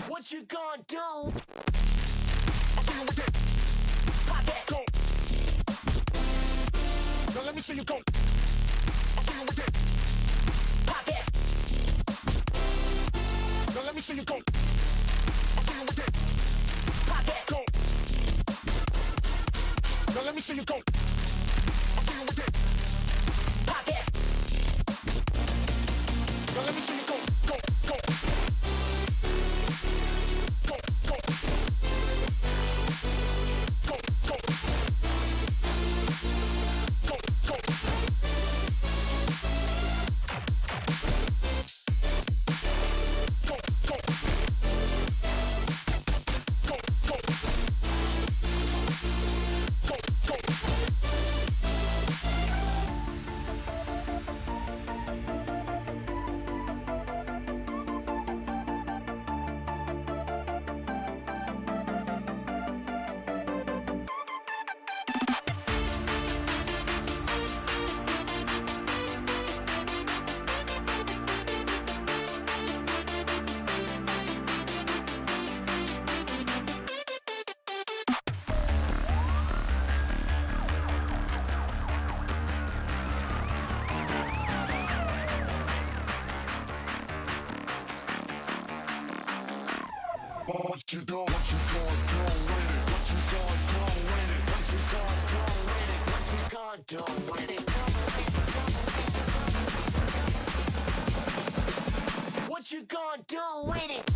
What you gonna do? I'll see you with that. Pop that. Go. Now let me see you go. do with it?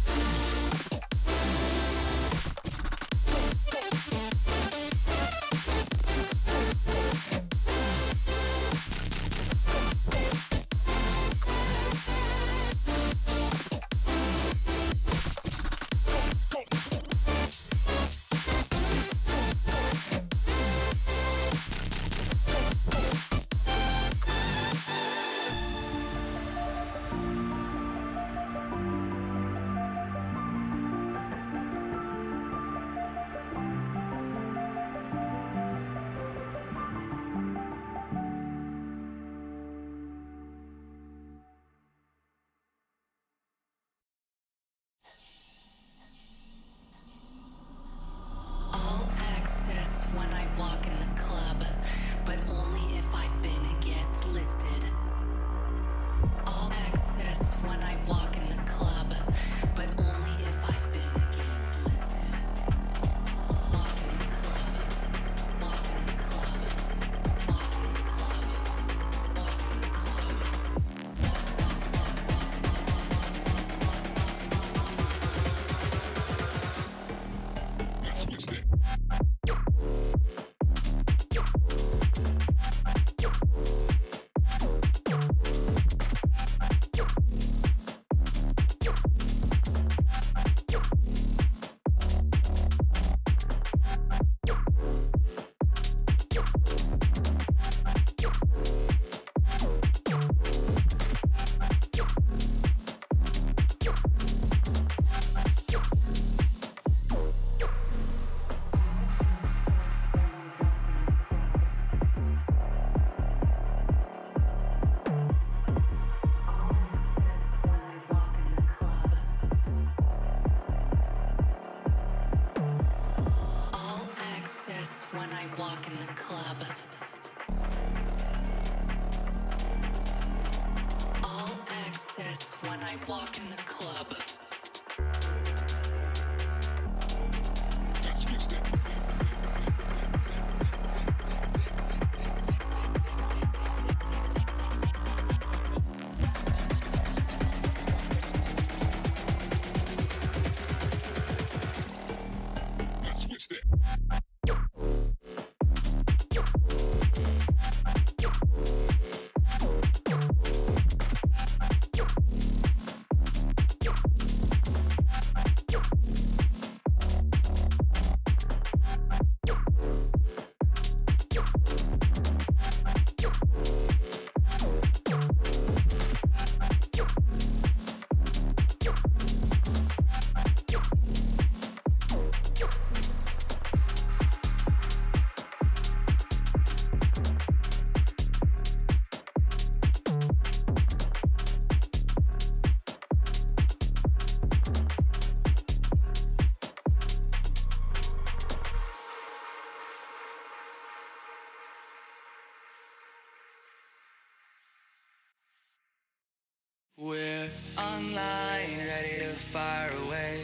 We're online, ready to fire away.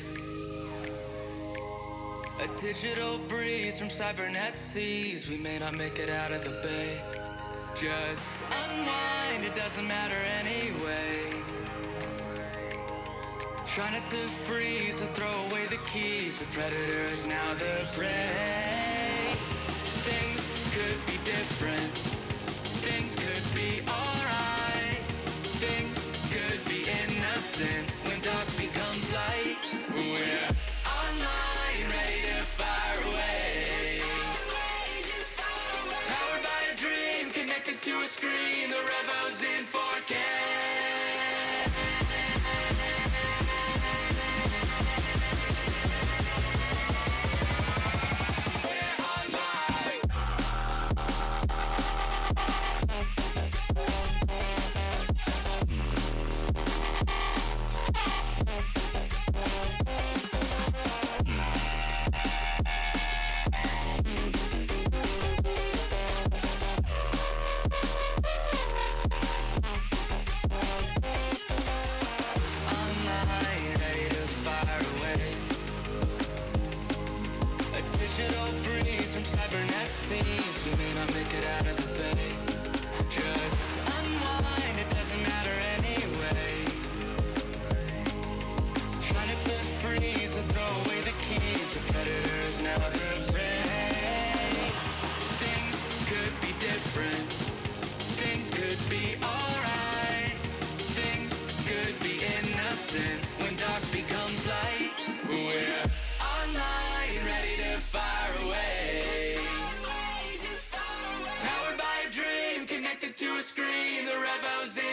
A digital breeze from cybernet seas. We may not make it out of the bay. Just unwind, it doesn't matter anyway. Try not to freeze or throw away the keys. The predator is now the prey. Things could be different. Things could be alright. Things could be innocent when dark becomes light. We're online, ready to fire away. Powered by a dream, connected to a screen. The rebels in 4K.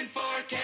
in 4K.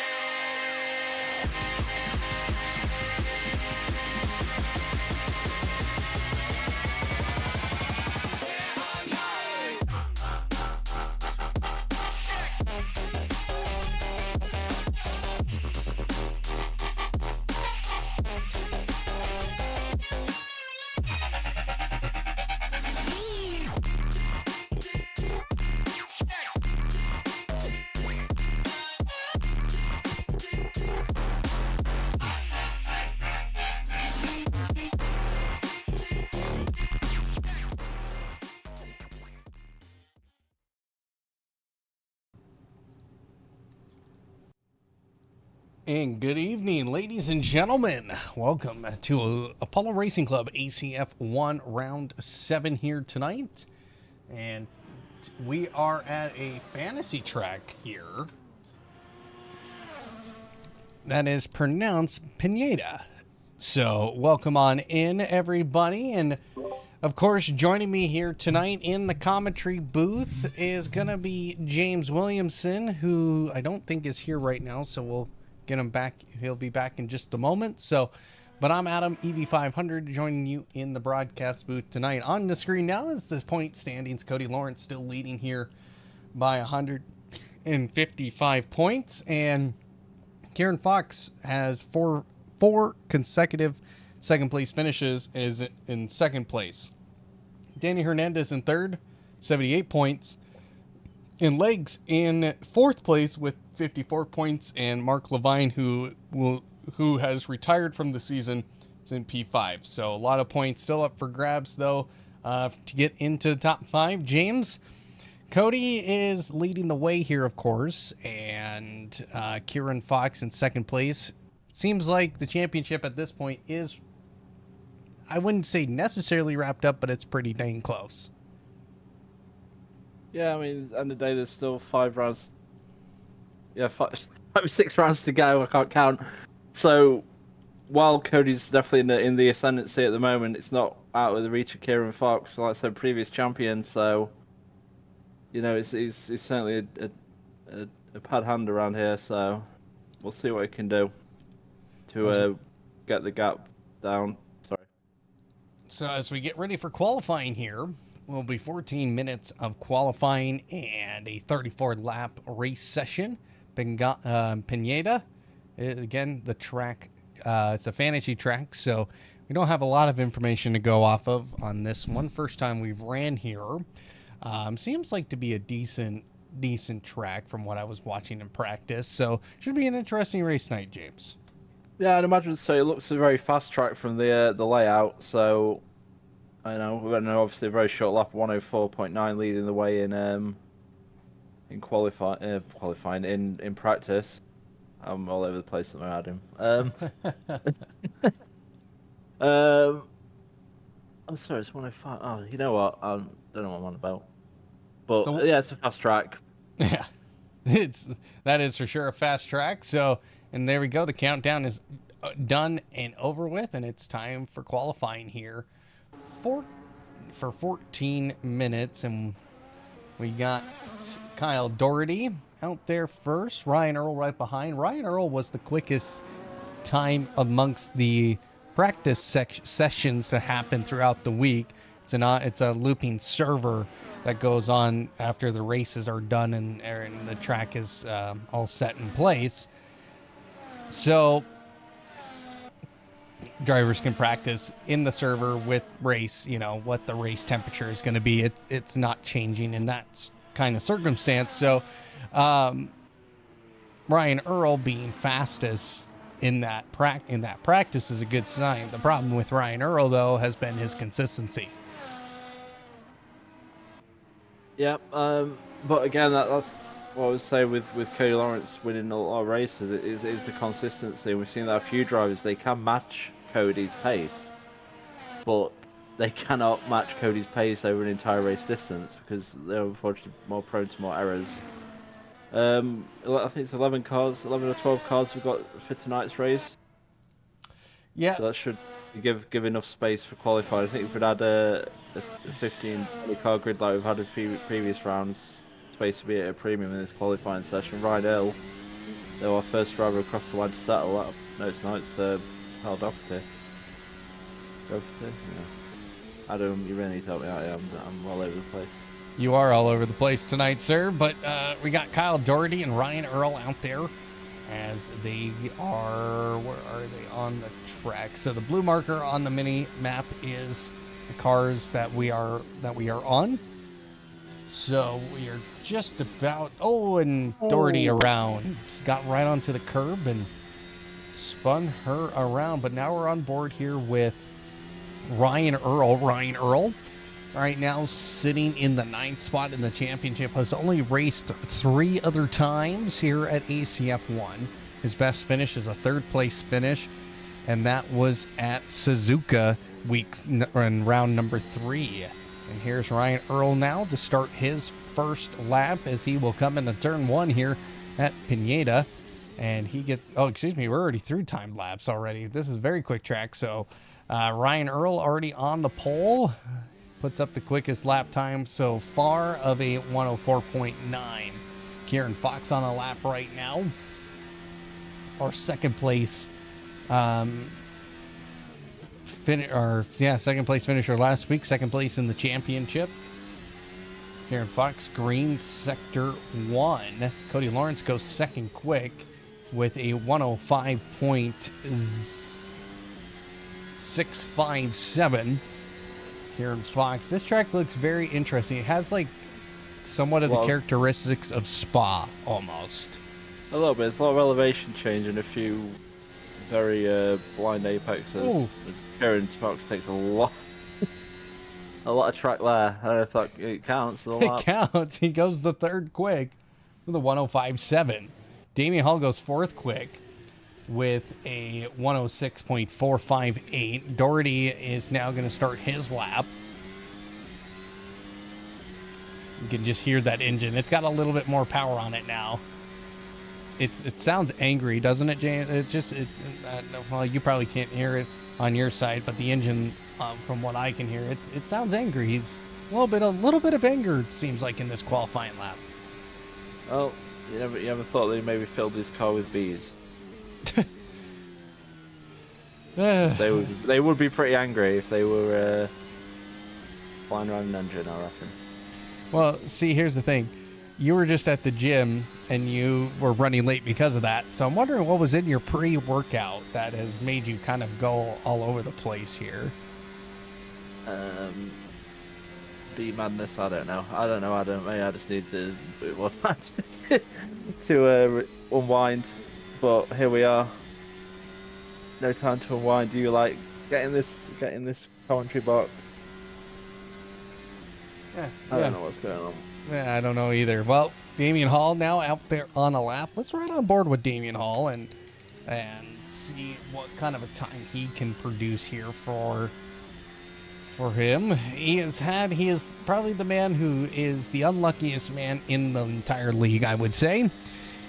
And good evening, ladies and gentlemen. Welcome to Apollo Racing Club ACF1 Round 7 here tonight. And we are at a fantasy track here that is pronounced Pineda. So welcome on in, everybody. And of course, joining me here tonight in the commentary booth is going to be James Williamson, who I don't think is here right now, so we'll get him back. He'll be back in just a moment. But I'm Adam, EV500, joining you in the broadcast booth tonight. On the screen now is the point standings. Cody Lawrence still leading here by 155 points. And Kieran Fox has four consecutive second place finishes, is in second place. Danny Hernandez in third, 78 points. In legs in fourth place with 54 points, and Mark Levine, who has retired from the season, is in P5. So a lot of points still up for grabs, though, to get into the top 5. James, Cody is leading the way here, of course, and Kieran Fox in second place. Seems like the championship at this point is, I wouldn't say necessarily wrapped up, but it's pretty dang close. Yeah, I mean, at the end of the day, there's still 5 rounds. Yeah, 6 rounds to go. I can't count. So, while Cody's definitely in the ascendancy at the moment, it's not out of the reach of Kieran Fox, like I said, previous champion. So, you know, he's certainly a pad hand around here. So, we'll see what he can do to get the gap down. Sorry. So as we get ready for qualifying here, will be 14 minutes of qualifying and a 34-lap race session. Pineda, again, the track, it's a fantasy track, so we don't have a lot of information to go off of on this one. First time we've ran here. Seems like to be a decent track from what I was watching in practice, so should be an interesting race night, James. Yeah, I'd imagine so. It looks a very fast track from the layout, so I know we're going to obviously a very short lap, 104.9 leading the way in qualifying in practice. I'm all over the place at my Adam. I'm sorry, it's 105. Oh, you know what? I don't know what I'm on about. But so, yeah, it's a fast track. Yeah, that is for sure a fast track. So, and there we go. The countdown is done and over with, and it's time for qualifying here for 14 minutes. And we got Kyle Doherty out there first. Ryan Earl right behind. Ryan Earl was the quickest time amongst the practice sessions that happen throughout the week. It's a looping server that goes on after the races are done and the track is all set in place. So drivers can practice in the server with race, what the race temperature is going to be. It's not changing in that kind of circumstance. So Ryan Earl being fastest in that practice is a good sign. The problem with Ryan Earl, though, has been his consistency. Yeah, but again, that's what I would say with Cody Lawrence winning a lot of races is the consistency. We've seen that a few drivers, they can match Cody's pace, but they cannot match Cody's pace over an entire race distance because they're unfortunately more prone to more errors. I think it's 11 or 12 cars we've got for tonight's race. Yeah. So that should give enough space for qualifying. I think if we'd had a 15 car grid like we've had in previous rounds, space to be at a premium in this qualifying session. Ryan Earl They were our first driver across the line to settle that. No, it's not. It's Carl Doherty. Doherty? Yeah. Adam, you really need to help me out. I'm all over the place. You are all over the place tonight, sir, but we got Kyle Doherty and Ryan Earl out there as they are, where are they on the track? So the blue marker on the mini map is the cars that we are on. So we are just about, and Doherty around. Got right onto the curb and spun her around, but now we're on board here with Ryan Earl. Ryan Earl right now sitting in the 9th spot in the championship, has only raced 3 other times here at ACF1. His best finish is a 3rd place finish, and that was at Suzuka in round number 3. And here's Ryan Earl now to start his first lap as he will come into turn 1 here at Pineda. And he gets, we're already through timed laps already. This is a very quick track, so Ryan Earl already on the pole. Puts up the quickest lap time so far of a 104.9. Kieran Fox on a lap right now. Our second place second place finisher last week, second place in the championship. Kieran Fox, green sector 1. Cody Lawrence goes second quick with a 105.657. Kieran Fox. This track looks very interesting. It has like somewhat of the characteristics of Spa almost. A little bit. It's a lot of elevation change and a few very blind apexes. Kieran Fox takes a lot of track there. I don't know if it counts. It counts. He goes the 3rd quick with a 105.7. Damian Hall goes 4th quick with a 106.458. Doherty is now going to start his lap. You can just hear that engine. It's got a little bit more power on it now. It sounds angry, doesn't it, James? Well, you probably can't hear it on your side, but the engine, from what I can hear, it sounds angry. He's a little bit of anger seems like in this qualifying lap. Oh, you never thought they maybe filled his car with bees? They would be pretty angry if they were flying around an engine, I reckon. Well, see, here's the thing. You were just at the gym and you were running late because of that. So I'm wondering what was in your pre-workout that has made you kind of go all over the place here. Bee madness, I don't know. Maybe I just need to do more time to unwind. But here we are. No time to unwind. Do you like getting this commentary box? Yeah. I don't know what's going on. Yeah, I don't know either. Well, Damian Hall now out there on a lap. Let's ride on board with Damian Hall and see what kind of a time he can produce here for him. He is probably the man who is the unluckiest man in the entire league, I would say.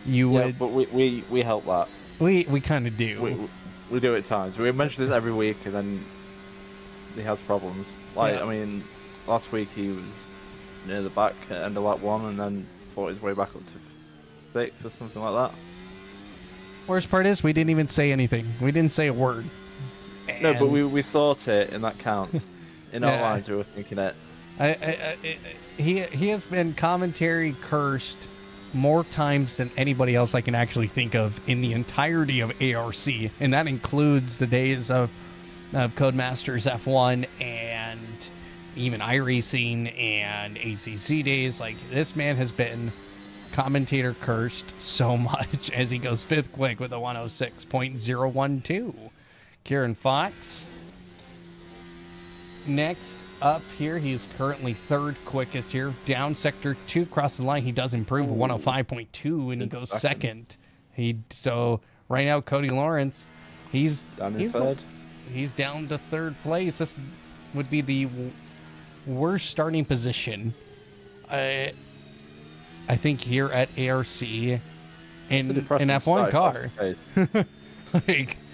But we help that. We kind of do. We do it at times. We mention this every week, and then he has problems. I mean, last week he was near the back at end of lap 1, and then fought his way back up to 6th or something like that. Worst part is we didn't even say anything. We didn't say a word. No, but we thought it, and that counts. In our minds, we were thinking it. He has been commentary cursed more times than anybody else I can actually think of in the entirety of ARC, and that includes the days of Codemasters F1 and even iRacing and ACC days. Like, this man has been commentator cursed so much as he goes 5th quick with a 106.012. Kieran Fox next up here. He's currently 3rd quickest here. Down sector 2, across the line, he does improve a 105.2 and he goes second. So right now Cody Lawrence, he's down to 3rd place. This would be the worst starting position I think here at ARC in an F1 car.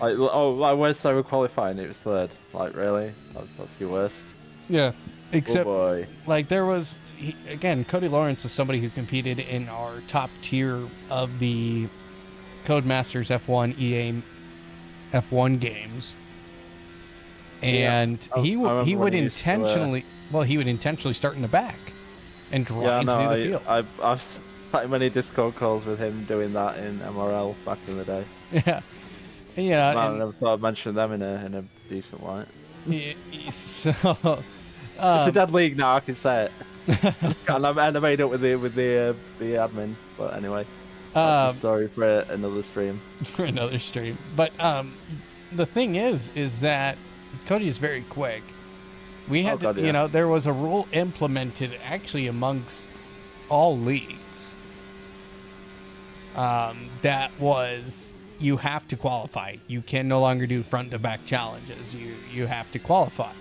I was so qualifying, it was 3rd. Like, really? That's your worst. Yeah, except boy. Like, there was again, Cody Lawrence is somebody who competed in our top tier of the Codemasters F1 EA F1 games, and Yeah. he I would remember when he used to, he would intentionally start in the back and Yeah, drive no, through the field. I've had many Discord calls with him doing that in MRL back in the day. Yeah, yeah. Man, I And, never thought I'd mention them in a decent light. so It's a dead league now. I can say it. and I made up with the admin. But anyway, that's a story for another stream. for another stream. But the thing is that Cody is very quick. We had God, yeah. there was a rule implemented actually amongst all leagues. That was you have to qualify. You can no longer do front to back challenges. You have to qualify.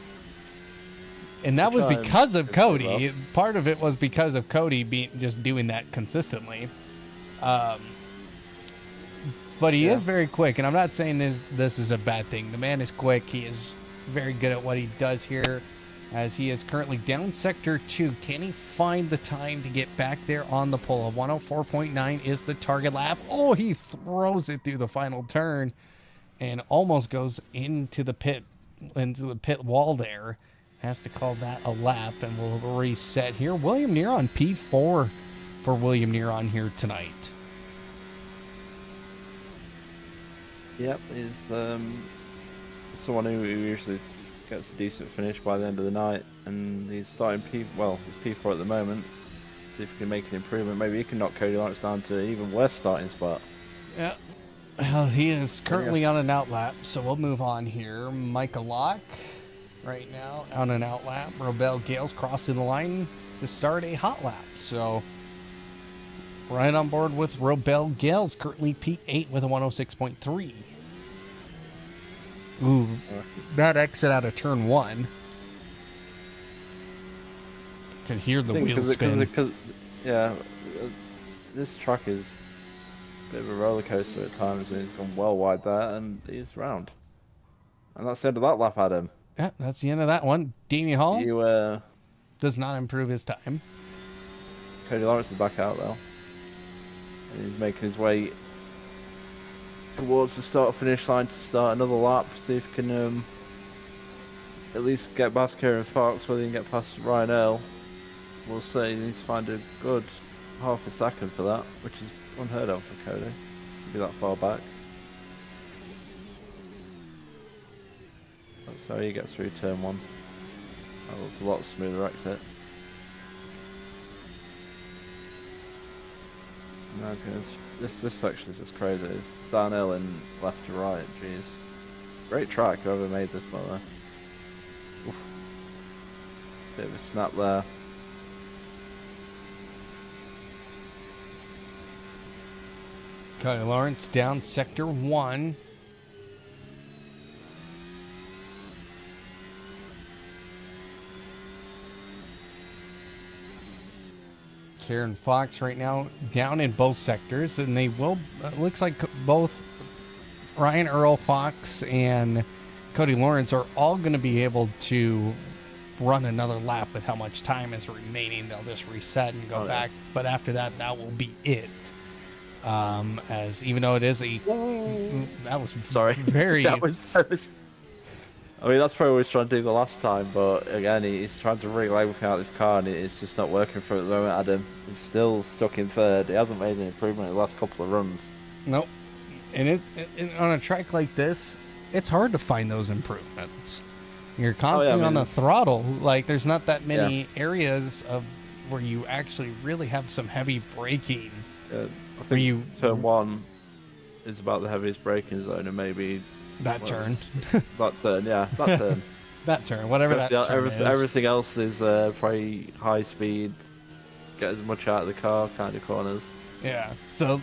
And that was because of Cody. Part of it was because of Cody just doing that consistently. But he is very quick, and I'm not saying this is a bad thing. The man is quick. He is very good at what he does here, as he is currently down Sector 2. Can he find the time to get back there on the pole? 104.9 is the target lap. Oh, he throws it through the final turn and almost goes into the pit wall there. Has to call that a lap, and we'll reset here. William Neron, P4 for William Neron here tonight. Yep, he's someone who usually gets a decent finish by the end of the night, and he's starting he's P4 at the moment. See if he can make an improvement. Maybe he can knock Cody Lawrence down to an even worse starting spot. Yeah. Well, he is currently on an out lap, so we'll move on here. Micah Locke right now on an out lap. Robel Gales crossing the line to start a hot lap. So right on board with Robel Gales, currently P8 with a 106.3. Ooh, that exit out of turn 1. Could hear the wheels spin. This track is a bit of a roller coaster at times, and he's gone well wide there, and he's round. And that's the end of that lap, Adam. Yeah, that's the end of that one. Danny Hall You does not improve his time. Cody Lawrence is back out though, and he's making his way towards the start-finish line to start another lap. See if he can at least get past Kieran Fox, whether he can get past Ryan Earl. We'll see. He needs to find a good half a second for that, which is unheard of for Cody to be that far back. That's how he gets through turn 1. That looks a lot smoother exit. No, this section is just crazy. It's downhill and left to right. Jeez, great track. Whoever made this, by the way. Oof. Bit of a snap there. Cody Lawrence down Sector 1. Kieran Fox right now down in both sectors, and they will, looks like both Ryan Earl Fox and Cody Lawrence are all going to be able to run another lap with how much time is remaining. They'll just reset and go back, but after that, that will be it. As even though it is that was very that was I mean, that's probably what he's trying to do the last time, but again, he's trying to wriggle everything out of this car, and it's just not working for him at the moment, Adam. He's still stuck in third. He hasn't made an improvement in the last couple of runs. Nope. And on a track like this, it's hard to find those improvements. You're constantly on the throttle. Like, there's not that many areas of where you actually really have some heavy braking. I think turn 1 is about the heaviest braking zone, and maybe that turn. That turn, that turn, whatever that turn is. Everything else is probably high speed, get as much out of the car kind of corners. Yeah, so,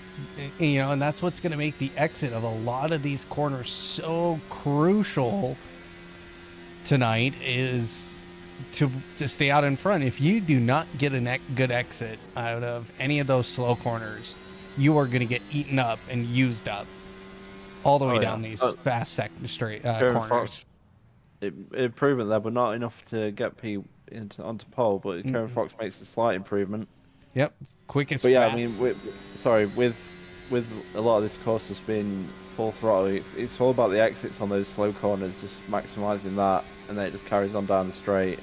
and that's what's going to make the exit of a lot of these corners so crucial tonight, is to stay out in front. If you do not get a good exit out of any of those slow corners, you are going to get eaten up and used up all the way down these fast straight corners. Fox, improvement there, but not enough to get P onto pole. But Kieran Fox makes a slight improvement. Yep, quickest. But yeah, fast. I mean, with with a lot of this course just being full throttle, it's all about the exits on those slow corners, just maximising that, and then it just carries on down the straight.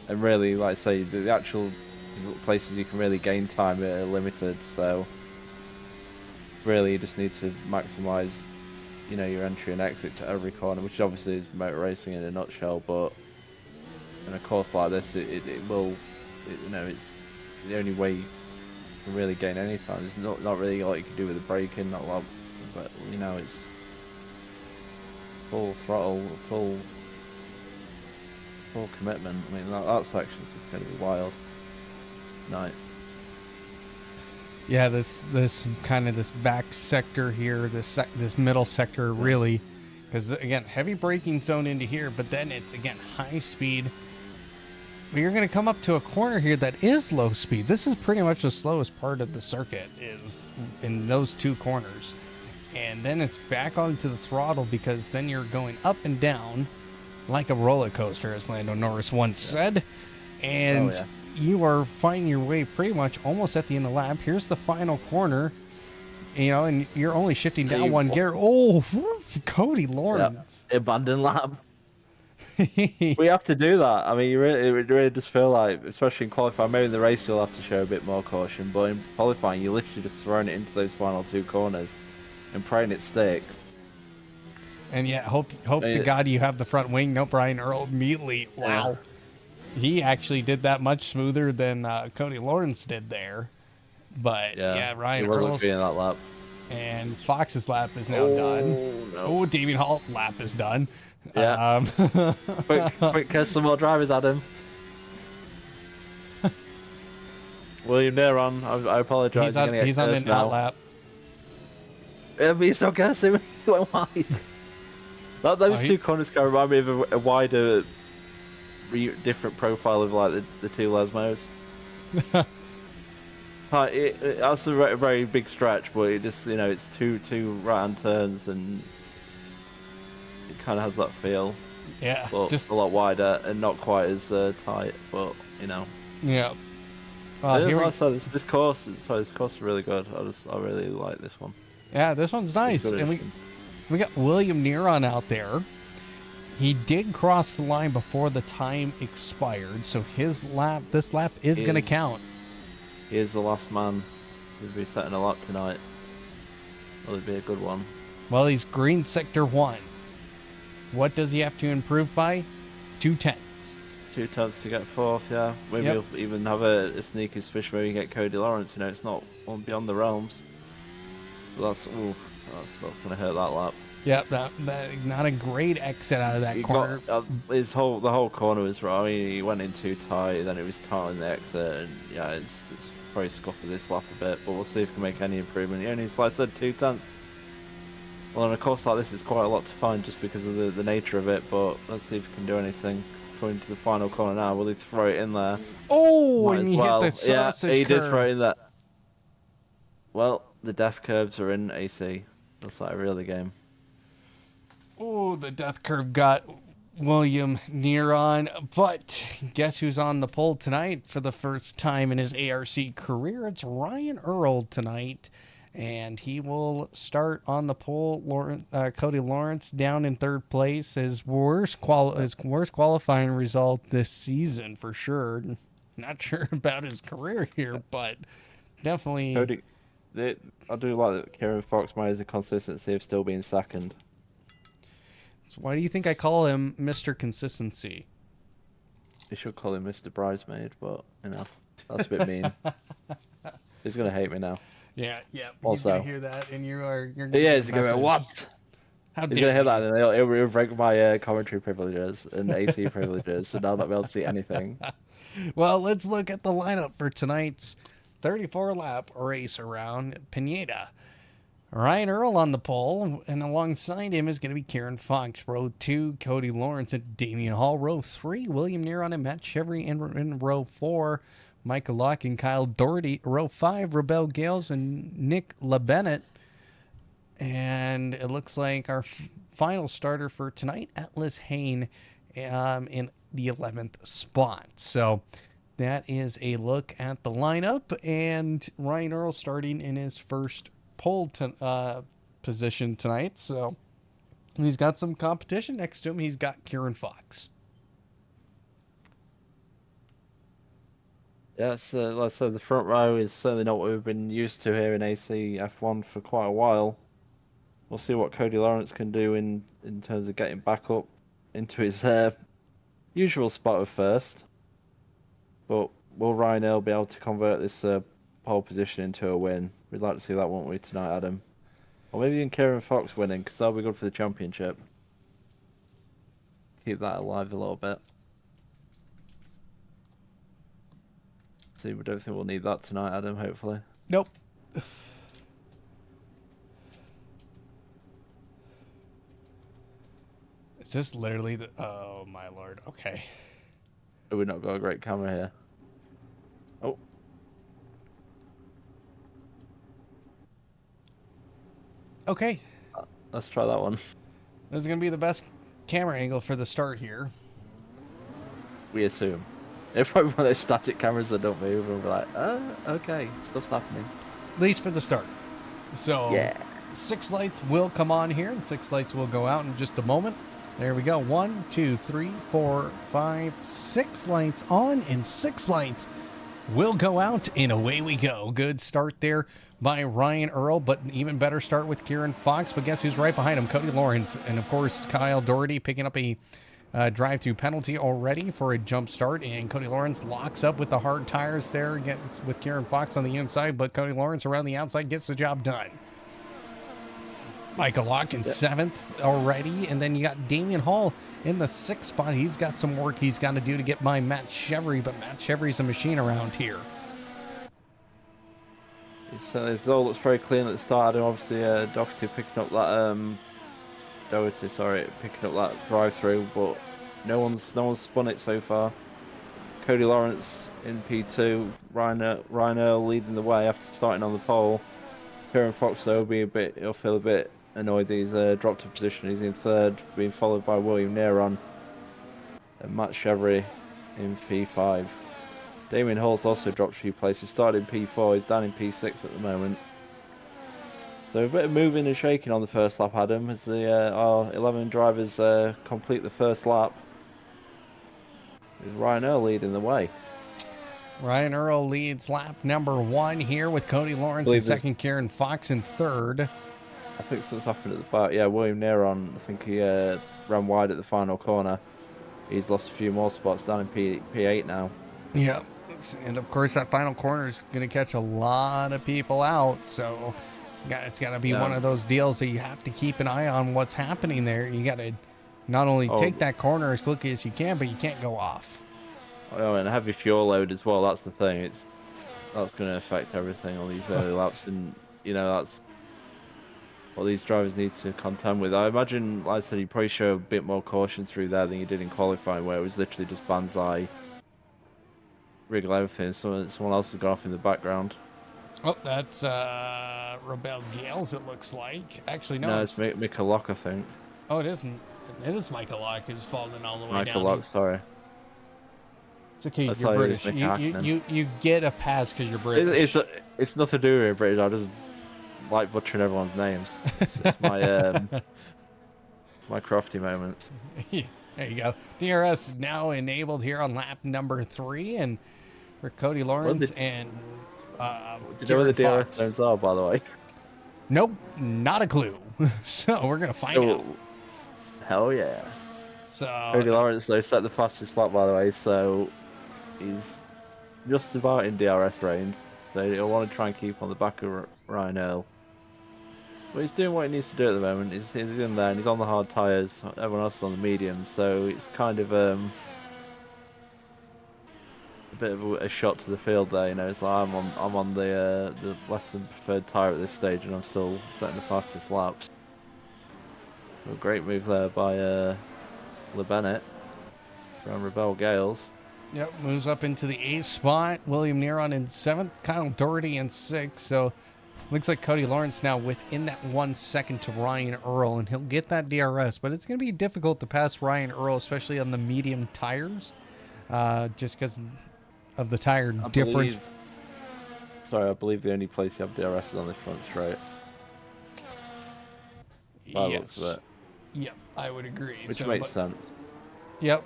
And really, like I say, the actual places you can really gain time are limited, so really you just need to maximise, you know, your entry and exit to every corner, which obviously is motor racing in a nutshell. But in a course like this, it will, you know, it's the only way you can really gain any time. There's not really a lot you can do with the braking, not a lot, but you know, it's full throttle, full commitment. I mean, that section's going to be wild tonight. Yeah, this kind of this back sector here, this middle sector really, because again, heavy braking zone into here, but then it's again high speed. But you're going to come up to a corner here that is low speed. This is pretty much the slowest part of the circuit, is in those two corners, and then it's back onto the throttle because then you're going up and down like a roller coaster, as Lando Norris once said, and you are finding your way pretty much almost at the end of the lap. Here's the final corner, you know, and you're only shifting down one gear. Oh, Cody Lawrence. Yep. Abandoned lap. We have to do that. I mean, it really does feel like, especially in qualifying, maybe in the race you'll have to show a bit more caution, but in qualifying you're literally just throwing it into those final two corners and praying it sticks. And yeah, hope to God you have the front wing. No, Brian Earl immediately. Wow. He actually did that much smoother than Cody Lawrence did there. But yeah, Ryan Earl's that lap. And Fox's lap is now done. No. Oh, Damien Hall lap is done. Yeah. quick, catch some more drivers, Adam. William Neron, I apologise. He's on an out lap. Yeah, but he's not cursing. He went wide. Those two corners can remind me of a wider, different profile of like the two Lesmos. That's a very big stretch, but it just, you know, it's two right-hand turns and it kind of has that feel. Yeah, but just a lot wider and not quite as tight, but you know. Yeah. This course is really good. I really like this one. Yeah, this one's nice, and we got William Neron out there. He did cross the line before the time expired, so this lap is going to count. He is the last man who'll be setting a lap tonight. That'll be a good one. Well, he's green sector 1. What does he have to improve by? 2/10. 2/10 to get fourth, yeah. Maybe he'll even have a sneaky suspicion maybe get Cody Lawrence. You know, it's not one beyond the realms. So that's going to hurt that lap. Yep, that not a great exit out of that corner. The whole corner was wrong. I mean, he went in too tight, then it was tight on the exit, and yeah, it's probably scuffed this lap a bit. But we'll see if we can make any improvement. He only, like I said, 2/10. Well, on a course like this, it's quite a lot to find just because of the nature of it. But let's see if we can do anything. Going to the final corner now. Will he throw it in there? Oh, and he hit the sausage curve. He did throw it in there. Well, the death curves are in AC. That's like a really game. Oh, the death curve got William Neron. But guess who's on the pole tonight for the first time in his ARC career? It's Ryan Earl tonight. And he will start on the pole. Cody Lawrence down in third place. His worst qualifying result this season for sure. Not sure about his career here, but definitely. Cody, I do like that Kieran Fox has the consistency of still being second. So why do you think I call him Mr. Consistency? You should call him Mr. Bridesmaid, but you know, that's a bit mean. He's gonna hate me now. Yeah. Also, he's gonna hear that, and you're gonna. Yeah, he's gonna go, what? How he's gonna hear that, and he'll revoke my commentary privileges and AC privileges, so now I'll not be able to see anything. Well, let's look at the lineup for tonight's 34-lap race around Pineda. Ryan Earl on the pole, and alongside him is going to be Kieran Fox. Row 2, Cody Lawrence and Damien Hall. Row 3, William Neron and Matt Chevry. In row 4, Michael Locke and Kyle Doherty. Row 5, Rebel Gales and Nick LeBennett. And it looks like our final starter for tonight, Atlas Hayne, in the 11th spot. So that is a look at the lineup, and Ryan Earl starting in his first pole position tonight. So he's got some competition next to him. He's got Kieran Fox. Yeah, so like I said, the front row is certainly not what we've been used to here in ACF1 for quite a while. We'll see what Cody Lawrence can do in terms of getting back up into his usual spot of first. But will Ryan Earl be able to convert this pole position into a win? We'd like to see that, won't we, tonight, Adam? Or maybe even Kieran Fox winning, because that'll be good for the championship. Keep that alive a little bit. See, we don't think we'll need that tonight, Adam, hopefully. Nope. Is this literally the... Oh, my lord. Okay. We've not got a great camera here. Oh. Okay. Let's try that one. This is going to be the best camera angle for the start here. We assume. If probably one of those static cameras that don't move, we'll be like, oh, okay, stuff's happening. At least for the start. So, yeah. 6 lights will come on here, and 6 lights will go out in just a moment. There we go. 1, 2, 3, 4, 5, 6 lights on, and 6 lights will go out, and away we go. Good start there by Ryan Earl, but even better start with Kieran Fox. But guess who's right behind him? Cody Lawrence, and of course Kyle Doherty picking up a drive-through penalty already for a jump start, and Cody Lawrence locks up with the hard tires there, gets with Kieran Fox on the inside, but Cody Lawrence around the outside gets the job done. Michael Locke in 7th already, and then you got Damian Hall in the 6th spot. He's got some work he's got to do to get by Matt Chevry, but Matt Chevry's a machine around here. It all looks very clean at the start, and obviously Doherty picking up that picking up that drive-through, but no one's spun it so far. Cody Lawrence in P2, Ryan Earl leading the way after starting on the pole. Kieran Fox though he'll feel a bit annoyed that he's dropped a position. He's in 3rd, being followed by William Neron and Matt Chevry in P5. Damien Hall's also dropped a few places. Started in P4, he's down in P6 at the moment. So a bit of moving and shaking on the first lap, Adam, as our 11 drivers complete the first lap. With Ryan Earl leading the way. Ryan Earl leads lap number 1 here with Cody Lawrence in 2nd, Kieran Fox in 3rd. I think something's happened at the back. Yeah, William Neron, I think he ran wide at the final corner. He's lost a few more spots down in P8 now. Yeah, and of course that final corner is going to catch a lot of people out, so it's got to be one of those deals that you have to keep an eye on what's happening there. You got to not only take that corner as quickly as you can, but you can't go off. Oh, and a heavy fuel load as well. That's the thing. That's going to affect everything on these early laps, and that's what these drivers need to contend with. I imagine, like I said, you probably show a bit more caution through there than you did in qualifying, where it was literally just banzai, wriggle everything. Someone else has gone off in the background. Oh, that's Rebel Gales, it looks like. Actually, no. No, it's Michael Locke, I think. Oh, it is Michael Locke who's falling all the way down. Michael Locke, sorry. It's okay, you're British. You get a pass because you're British. It's nothing to do with British. I just like butchering everyone's names. It's my my crafty moments. Yeah, there you go. DRS now enabled here on lap number 3, and for Cody Lawrence and do you know where the DRS zones are, by the way? Nope, not a clue. So we're gonna find out. Hell yeah! So Cody Lawrence though set the fastest lap, by the way, so he's just about in DRS range. So he'll want to try and keep on the back of Ryan Earl. But he's doing what he needs to do at the moment. He's in there and he's on the hard tyres. Everyone else is on the mediums, so it's kind of a bit of a shot to the field there. It's like I'm on the less than preferred tyre at this stage, and I'm still setting the fastest lap. A great move there by LeBennett from Rebel Gales. Yep, moves up into the 8th spot. William Neron in 7th, Kyle Doherty in 6th. So looks like Cody Lawrence now within that 1 second to Ryan Earl, and he'll get that DRS. But it's going to be difficult to pass Ryan Earl, especially on the medium tires, just because of the tire difference. I believe the only place you have DRS is on the front straight. by the looks of it. Yep, I would agree. Which makes sense. Yep.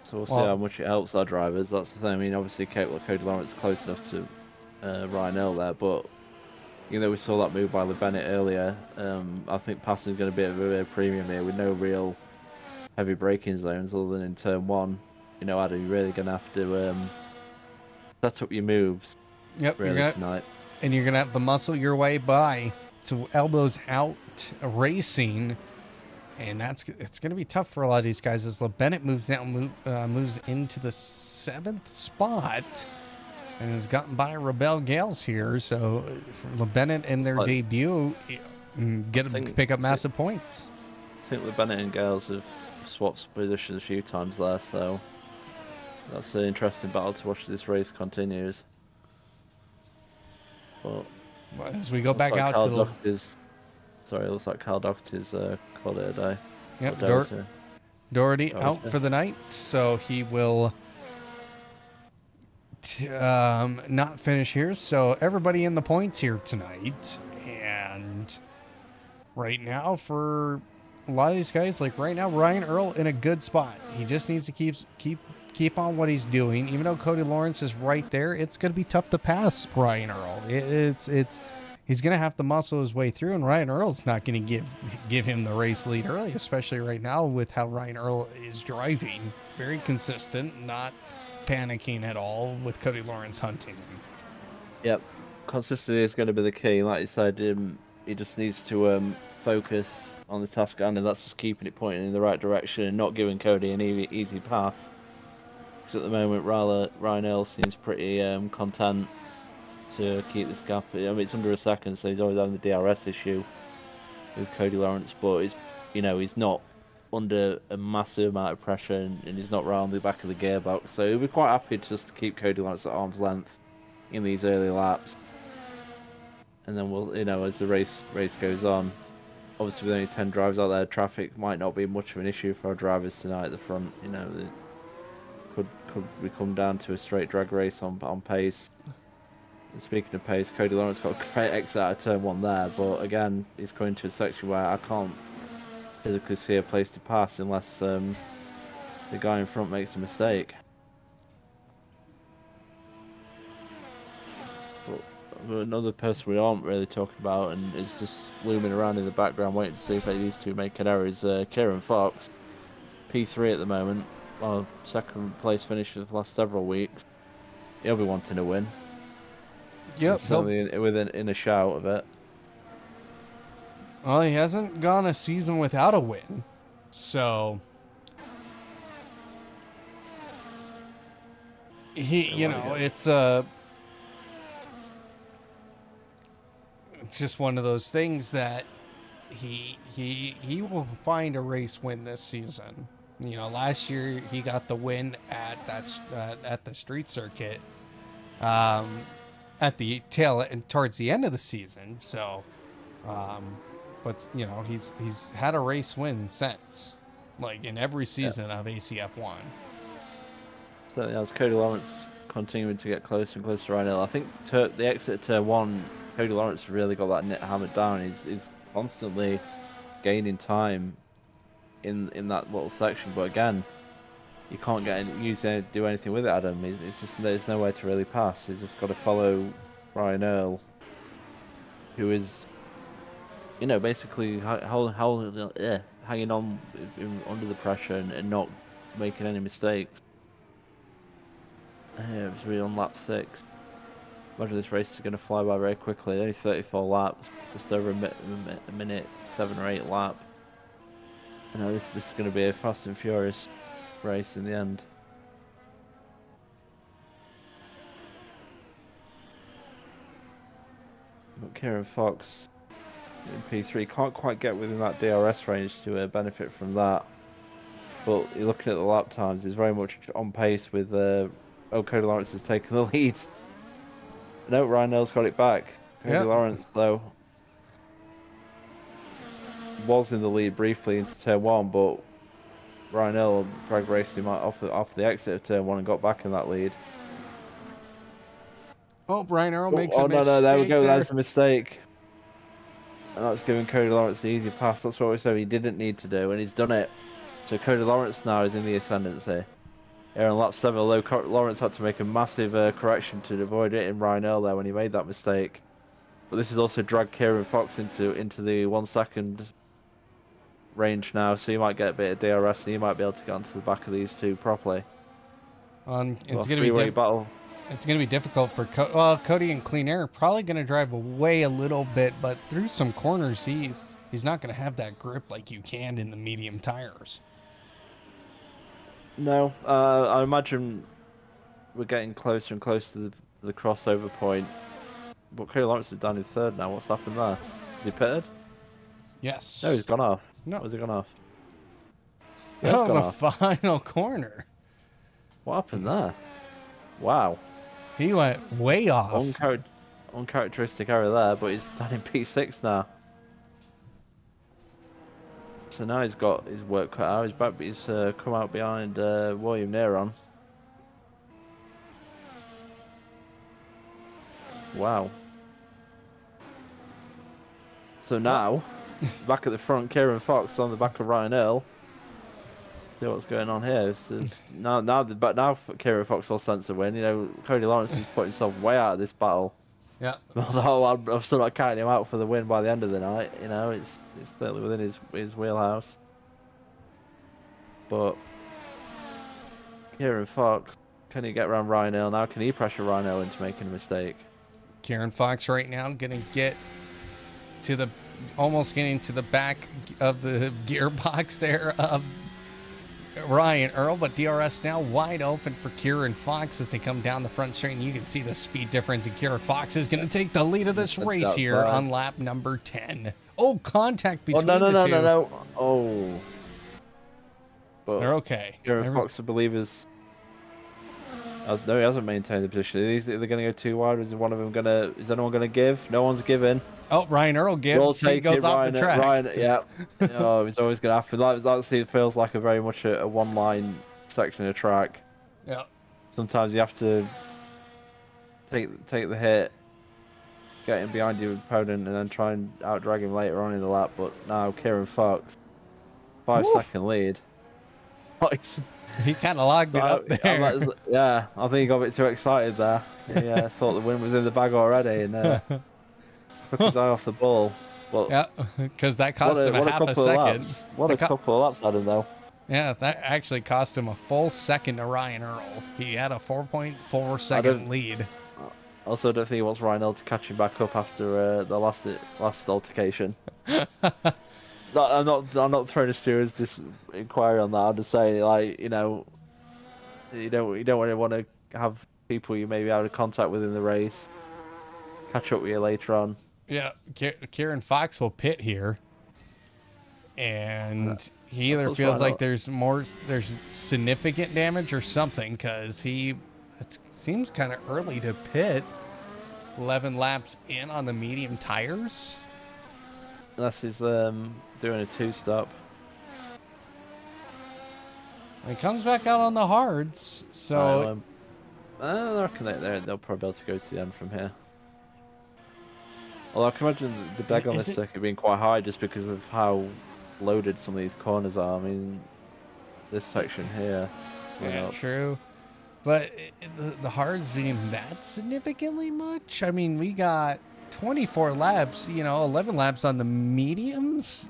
So we'll see how much it helps our drivers. That's the thing. I mean, obviously, Cody Lawrence is close enough to Ryan Earl there, but you know, we saw that move by LeBennett earlier. I think passing is going to be a bit premium here with no real heavy braking zones other than in turn 1. You know, Adam, you're really going to have to set up your moves. Yep, really tonight. And you're going to have to muscle your way by to elbows out racing. And it's going to be tough for a lot of these guys as LeBennett moves into the 7th spot and has gotten by Rebel Gales here. So LeBennett in their debut pick up massive points. I think LeBennett and Gales have swapped positions a few times there, so that's an interesting battle to watch as this race continues. But as we go back out to the... Sorry, it looks like Carl Doherty's called it a day. Yep, Doherty out for the night, so he will not finish here. So everybody in the points here tonight, and right now for a lot of these guys, like right now, Ryan Earl in a good spot. He just needs to keep on what he's doing. Even though Cody Lawrence is right there, it's going to be tough to pass Ryan Earl. He's going to have to muscle his way through, and Ryan Earl's not going to give him the race lead early, especially right now with how Ryan Earl is driving. Very consistent, not panicking at all with Cody Lawrence hunting him. Yep. Consistency is going to be the key. Like you said, he just needs to focus on the task at hand, and that's just keeping it pointing in the right direction and not giving Cody an easy pass. Because at the moment, Ryan Earl seems pretty content to keep this gap. I mean, it's under a second, so he's always having the DRS issue with Cody Lawrence, but he's not under a massive amount of pressure, and he's not round the back of the gearbox, so he'll be quite happy just to keep Cody Lawrence at arm's length in these early laps. And then we'll, as the race goes on, obviously with only 10 drivers out there, traffic might not be much of an issue for our drivers tonight at the front. Could we come down to a straight drag race on pace. And speaking of pace, Cody Lawrence got a great exit out of turn 1 there, but again, he's going to a section where I can't physically see a place to pass unless the guy in front makes a mistake. But another person we aren't really talking about and is just looming around in the background waiting to see if these two make an error is Kieran Fox. P3 at the moment, well, second place finish for the last several weeks. He'll be wanting to win. Yep, certainly in a shout of it. Well, he hasn't gone a season without a win, so it's just one of those things that he will find a race win this season. Last year he got the win at the street circuit. At the tail and towards the end of the season, so but he's had a race win since, like in every season of ACF1. So as Cody Lawrence continuing to get closer and closer to Ryan Earl, I think the exit at turn 1, Cody Lawrence really got that hammered down. He's constantly gaining time in that little section, but again, you can't do anything with it, Adam. It's just there's nowhere to really pass. He's just got to follow Ryan Earl, who is, basically hanging on under the pressure and not making any mistakes. It was really on lap 6. Imagine this race is going to fly by very quickly. Only 34 laps, just over a minute, 7 or 8 lap. This is going to be a fast and furious race in the end. But Kieran Fox in P3 can't quite get within that DRS range to benefit from that. But you're looking at the lap times, he's very much on pace with Cody Lawrence has taken the lead. No, Ryan Earl's got it back. Cody Lawrence, though, was in the lead briefly into turn 1, but Ryan Earl drag raced him off the exit of turn 1 and got back in that lead. Oh, Ryan Earl makes a mistake. No, there we go. That's a mistake. And that's giving Cody Lawrence the easy pass. That's what we said he didn't need to do, and he's done it. So Cody Lawrence now is in the ascendancy. Here on lap 7, Lawrence had to make a massive correction to avoid hitting Ryan Earl there when he made that mistake. But this has also dragged Kieran Fox into the 1 second range now, so he might get a bit of DRS and he might be able to get onto the back of these two properly. It's going to be battle. It's going to be difficult for Cody and Clean Air. Probably going to drive away a little bit, but through some corners, he's not going to have that grip like you can in the medium tires. No, I imagine we're getting closer and closer to the crossover point. But Cody Lawrence is down in 3rd now. What's happened there? Is he pitted? Yes. No, he's gone off. No. Has he gone off? Oh, the final corner. What happened there? Wow. He went way off. Uncharacteristic error there, but he's down in P6 now. So now he's got his work cut out. He's come out behind William Neron. Wow. So now, back at the front, Kieran Fox on the back of Ryan Earl. See what's going on here. This is now Kieran Fox will sense a win. You know, Cody Lawrence has put himself way out of this battle. Yeah. Although I'm still not counting him out for the win by the end of the night. You know, it's certainly within his wheelhouse. But Kieran Fox, can he get around Ryan Earl now? Can he pressure Ryan Earl into making a mistake? Kieran Fox right now gonna get to almost getting to the back of the gearbox there of Ryan Earl, but DRS now wide open for Kieran Fox as they come down the front straight, and you can see the speed difference, and Kieran Fox is going to take the lead of this race here on lap number 10. Oh, contact between the two. No. Oh. But they're okay. Kieran Fox, I believe, is... No, he hasn't maintained the position. They're going to go too wide. Is anyone going to give? No one's giving. Oh, Ryan Earl gives. He goes off the track. Yeah. Oh, it's always going to happen. It feels like very much a one-line section of track. Yeah. Sometimes you have to take the hit, get him behind your opponent, and then try and out-drag him later on in the lap. But now Kieran Fox, 5-second lead. Nice. He kind of logged it up there. Yeah, I think he got a bit too excited there. Yeah, thought the win was in the bag already, and took his eye off the ball. But yeah, because that cost him a half a second. What a couple of laps had him though. Yeah, that actually cost him a full second to Ryan Earl. He had a 4.4 second lead. Also, don't think he wants Ryan Earl to catch him back up after the last altercation. I'm not throwing a steward's inquiry on that. I'm just saying, like, you know, you don't really want to have people you may be out of contact with in the race catch up with you later on. Yeah, Kieran Fox will pit here, and he either feels like there's significant damage or something, because it seems kind of early to pit. 11 laps in on the medium tires. Unless he's doing a 2-stop. He comes back out on the hards, so I reckon they'll probably be able to go to the end from here. Although I can imagine the drag on this circuit being quite high just because of how loaded some of these corners are. I mean, this section here. Yeah, true. But the hards being that significantly much? I mean, we got 24 laps, 11 laps on the mediums.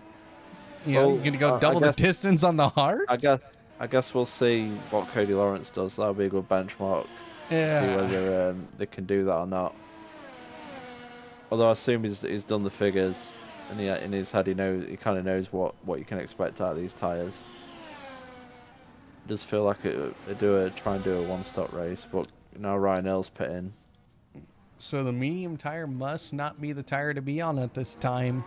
You're going to go double the distance on the hards? I guess we'll see what Cody Lawrence does. That'll be a good benchmark. Yeah. See whether they can do that or not. Although I assume he's done the figures, and in his head he kind of knows what you can expect out of these tyres. It does feel like they try and do a one-stop race, but now Ryan Earl's pitting. So the medium tire must not be the tire to be on at this time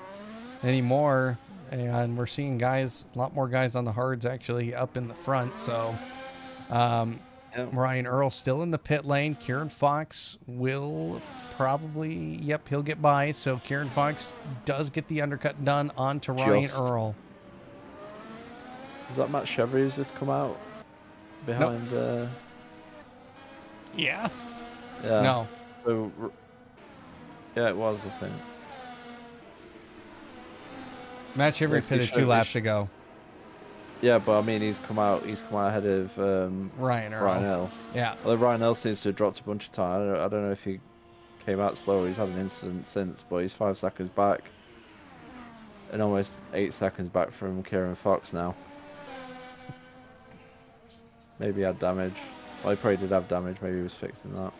anymore. And we're seeing a lot more guys on the hards actually up in the front. So Ryan Earl still in the pit lane. Kieran Fox will probably, he'll get by. So Kieran Fox does get the undercut done onto Ryan Earl. Is that Matt Chevry who's just come out behind? Nope. Yeah. Yeah. No. So, yeah, it was, I think. Matt Shivery pitted 2 laps ago. Yeah, but I mean, he's come out ahead of Ryan Ryan Earl. Earl. Yeah. Although Ryan Earl seems to have dropped a bunch of time. I don't know if he came out slower. He's had an incident since, but he's 5 seconds back. And almost 8 seconds back from Kieran Fox now. Maybe he had damage. Well, he probably did have damage. Maybe he was fixing that.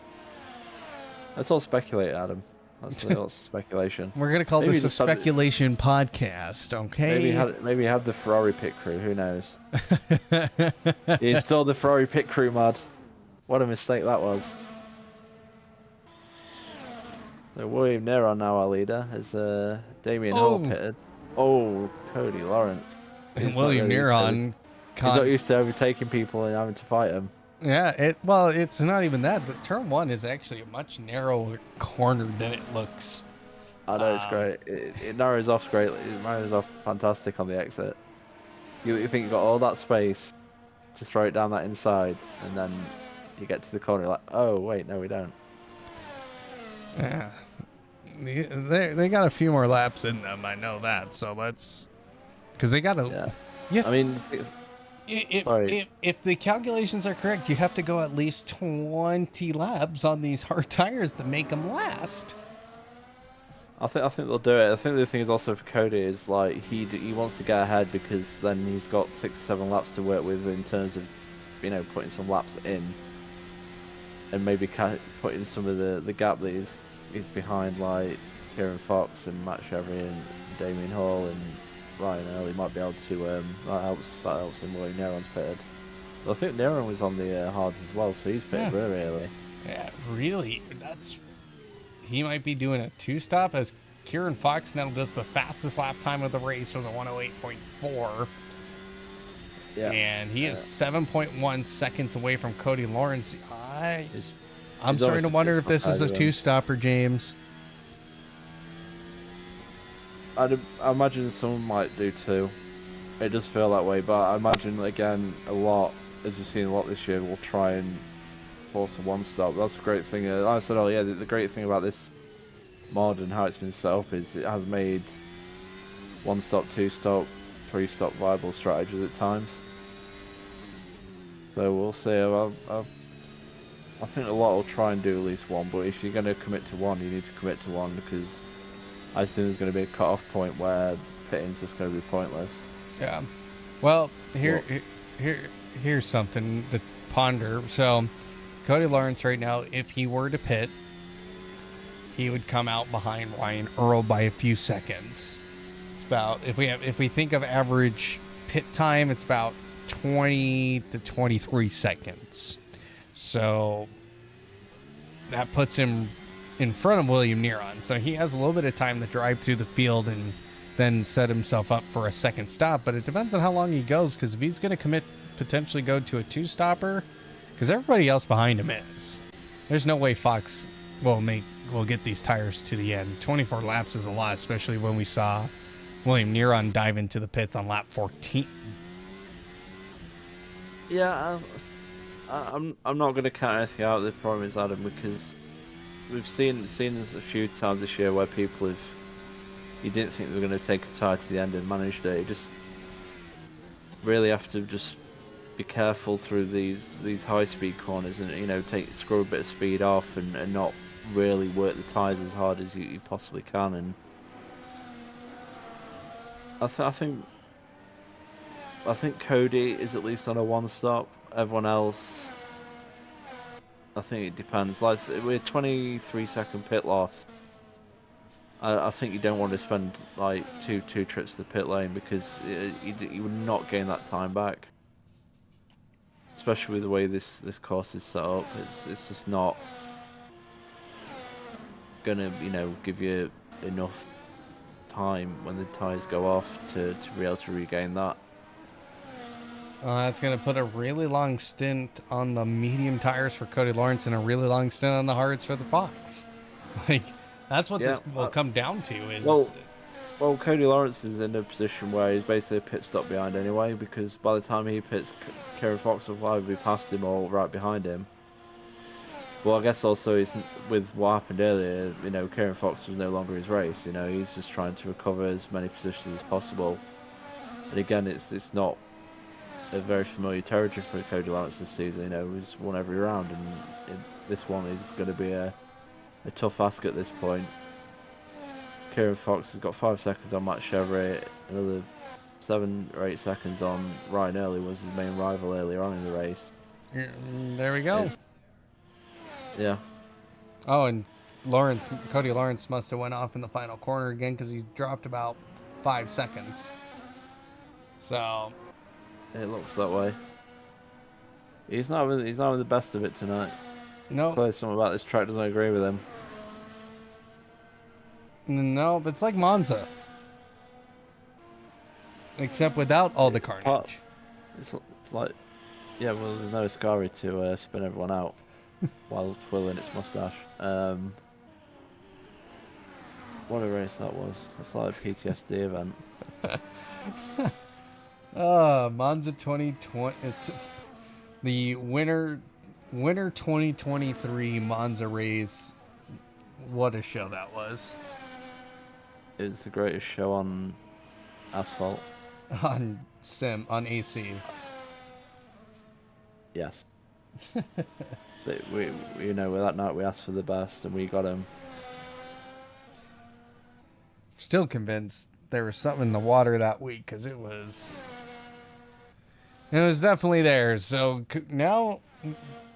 Let's all speculate, Adam. That's lots of speculation. We're gonna call this a speculation podcast, okay? Maybe he had the Ferrari pit crew. Who knows? He installed the Ferrari pit crew mod. What a mistake that was. So William Neron now our leader as Damien Hall pitted. Oh, Cody Lawrence. And William Neron. He's not used to overtaking people and having to fight them. Yeah, it's not even that. The turn 1 is actually a much narrower corner than it looks. I know, it's great. It narrows off greatly. It narrows off fantastic on the exit. You think you've got all that space to throw it down that inside, and then you get to the corner like, oh, wait, no, we don't. Yeah. They got a few more laps in them, I know that. So let's... Because they got to... Yeah. I mean... If the calculations are correct, you have to go at least 20 laps on these hard tires to make them last. I think they'll do it. I think the thing is also for Cody is like he wants to get ahead because then he's got 6 or 7 laps to work with in terms of, you know, putting some laps in, and maybe putting some of the gap that he's behind, like Kieran Fox and Matt Chevry and Damien Hall and Ryan Earl. He might be able to that helps him while Neron's pitted. Well, I think Neron was on the hards as well, so he's pitted really early. Yeah, really. He might be doing a 2-stop as Kieran Fox now does the fastest lap time of the race with a 108.4. Yeah. And he is 7.1 seconds away from Cody Lawrence. I'm starting to wonder if this is a 2-stopper, James. I imagine someone might do too. It does feel that way, but I imagine again a lot, as we've seen a lot this year, will try and force a 1-stop. That's a great thing. Like I said earlier, the great thing about this mod and how it's been set up is it has made 1-stop, 2-stop, 3-stop viable strategies at times. So we'll see. I think a lot will try and do at least one, but if you're going to commit to one, you need to commit to one because I assume there's going to be a cut-off point where pitting's just going to be pointless. Yeah. Well, here's something to ponder. So, Cody Lawrence right now, if he were to pit, he would come out behind Ryan Earl by a few seconds. It's about if we think of average pit time, it's about 20 to 23 seconds. So that puts him in front of William Neron. So he has a little bit of time to drive through the field and then set himself up for a second stop. But it depends on how long he goes, because if he's going to potentially go to a 2-stopper, because everybody else behind him is. There's no way Fox will get these tires to the end. 24 laps is a lot, especially when we saw William Neron dive into the pits on lap 14. Yeah, I'm not going to count anything out. The problem is, Adam, because we've seen this a few times this year where people you didn't think they were going to take a tire to the end and managed it. You just really have to just be careful through these high speed corners and, you know, screw a bit of speed off and not really work the tires as hard as you possibly can. And I think Cody is at least on a 1-stop. Everyone else, I think it depends. Like, we're 23-second pit loss. I think you don't want to spend like two trips to the pit lane because you would not gain that time back. Especially with the way this course is set up, it's just not gonna, you know, give you enough time when the tires go off to be able to regain that. That's going to put a really long stint on the medium tires for Cody Lawrence and a really long stint on the hards for the Fox. Like, that's what this will come down to. Is well, Cody Lawrence is in a position where he's basically a pit stop behind anyway, because by the time he pits, Kieran Fox will either be past him or right behind him. Well, I guess also he's, with what happened earlier, you know, Kieran Fox was no longer his race. You know, he's just trying to recover as many positions as possible. And again, it's not a very familiar territory for Cody Lawrence this season. You know, he's won every round, and this one is going to be a tough ask at this point. Kieran Fox has got 5 seconds on Matt Chevrolet, another 7 or 8 seconds on Ryan Early, was his main rival earlier on in the race. There we go. Yeah. Oh, and Cody Lawrence must have went off in the final corner again because he dropped about 5 seconds. So It looks that way. He's not having the best of it tonight. no, Clearly something about this track doesn't agree with him. no, but it's like Monza, except without all the carnage. It's like, yeah, well, there's no Ascari to spin everyone out while twirling its mustache. What a race that was. It's like a PTSD event. Monza 2020. It's the winter 2023 Monza race. What a show that was. It's the greatest show on asphalt. On AC. Yes. we you know, that night we asked for the best and we got him. Still convinced there was something in the water that week because it was definitely there. So now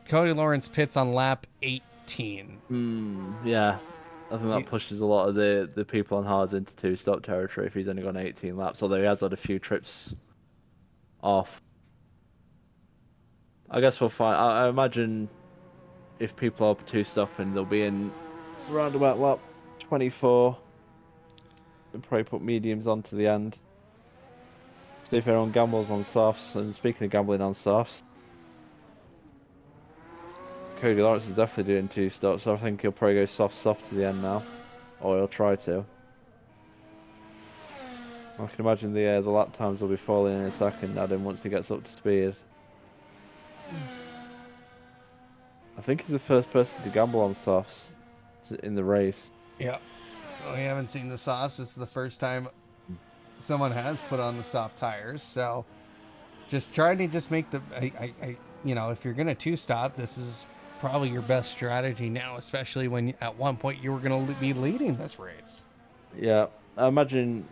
Cody Lawrence pits on lap 18. Yeah. I think that pushes a lot of the people on hards into 2-stop territory if he's only gone 18 laps, although he has had a few trips off. I guess we'll find. I imagine if people are 2-stopping, they'll be in around about lap 24. And probably put mediums on to the end. See if everyone gambles on softs. And speaking of gambling on softs, Cody Lawrence is definitely doing 2 stops, so I think he'll probably go soft to the end now. Or he'll try to. I can imagine the lap times will be falling in a second, Adam, once he gets up to speed. I think he's the first person to gamble on softs in the race. Yeah. We haven't seen the softs. It's the first time someone has put on the soft tires. So just try to just make if you're going to 2-stop, this is probably your best strategy now, especially when at one point you were going to be leading this race. Yeah, I imagine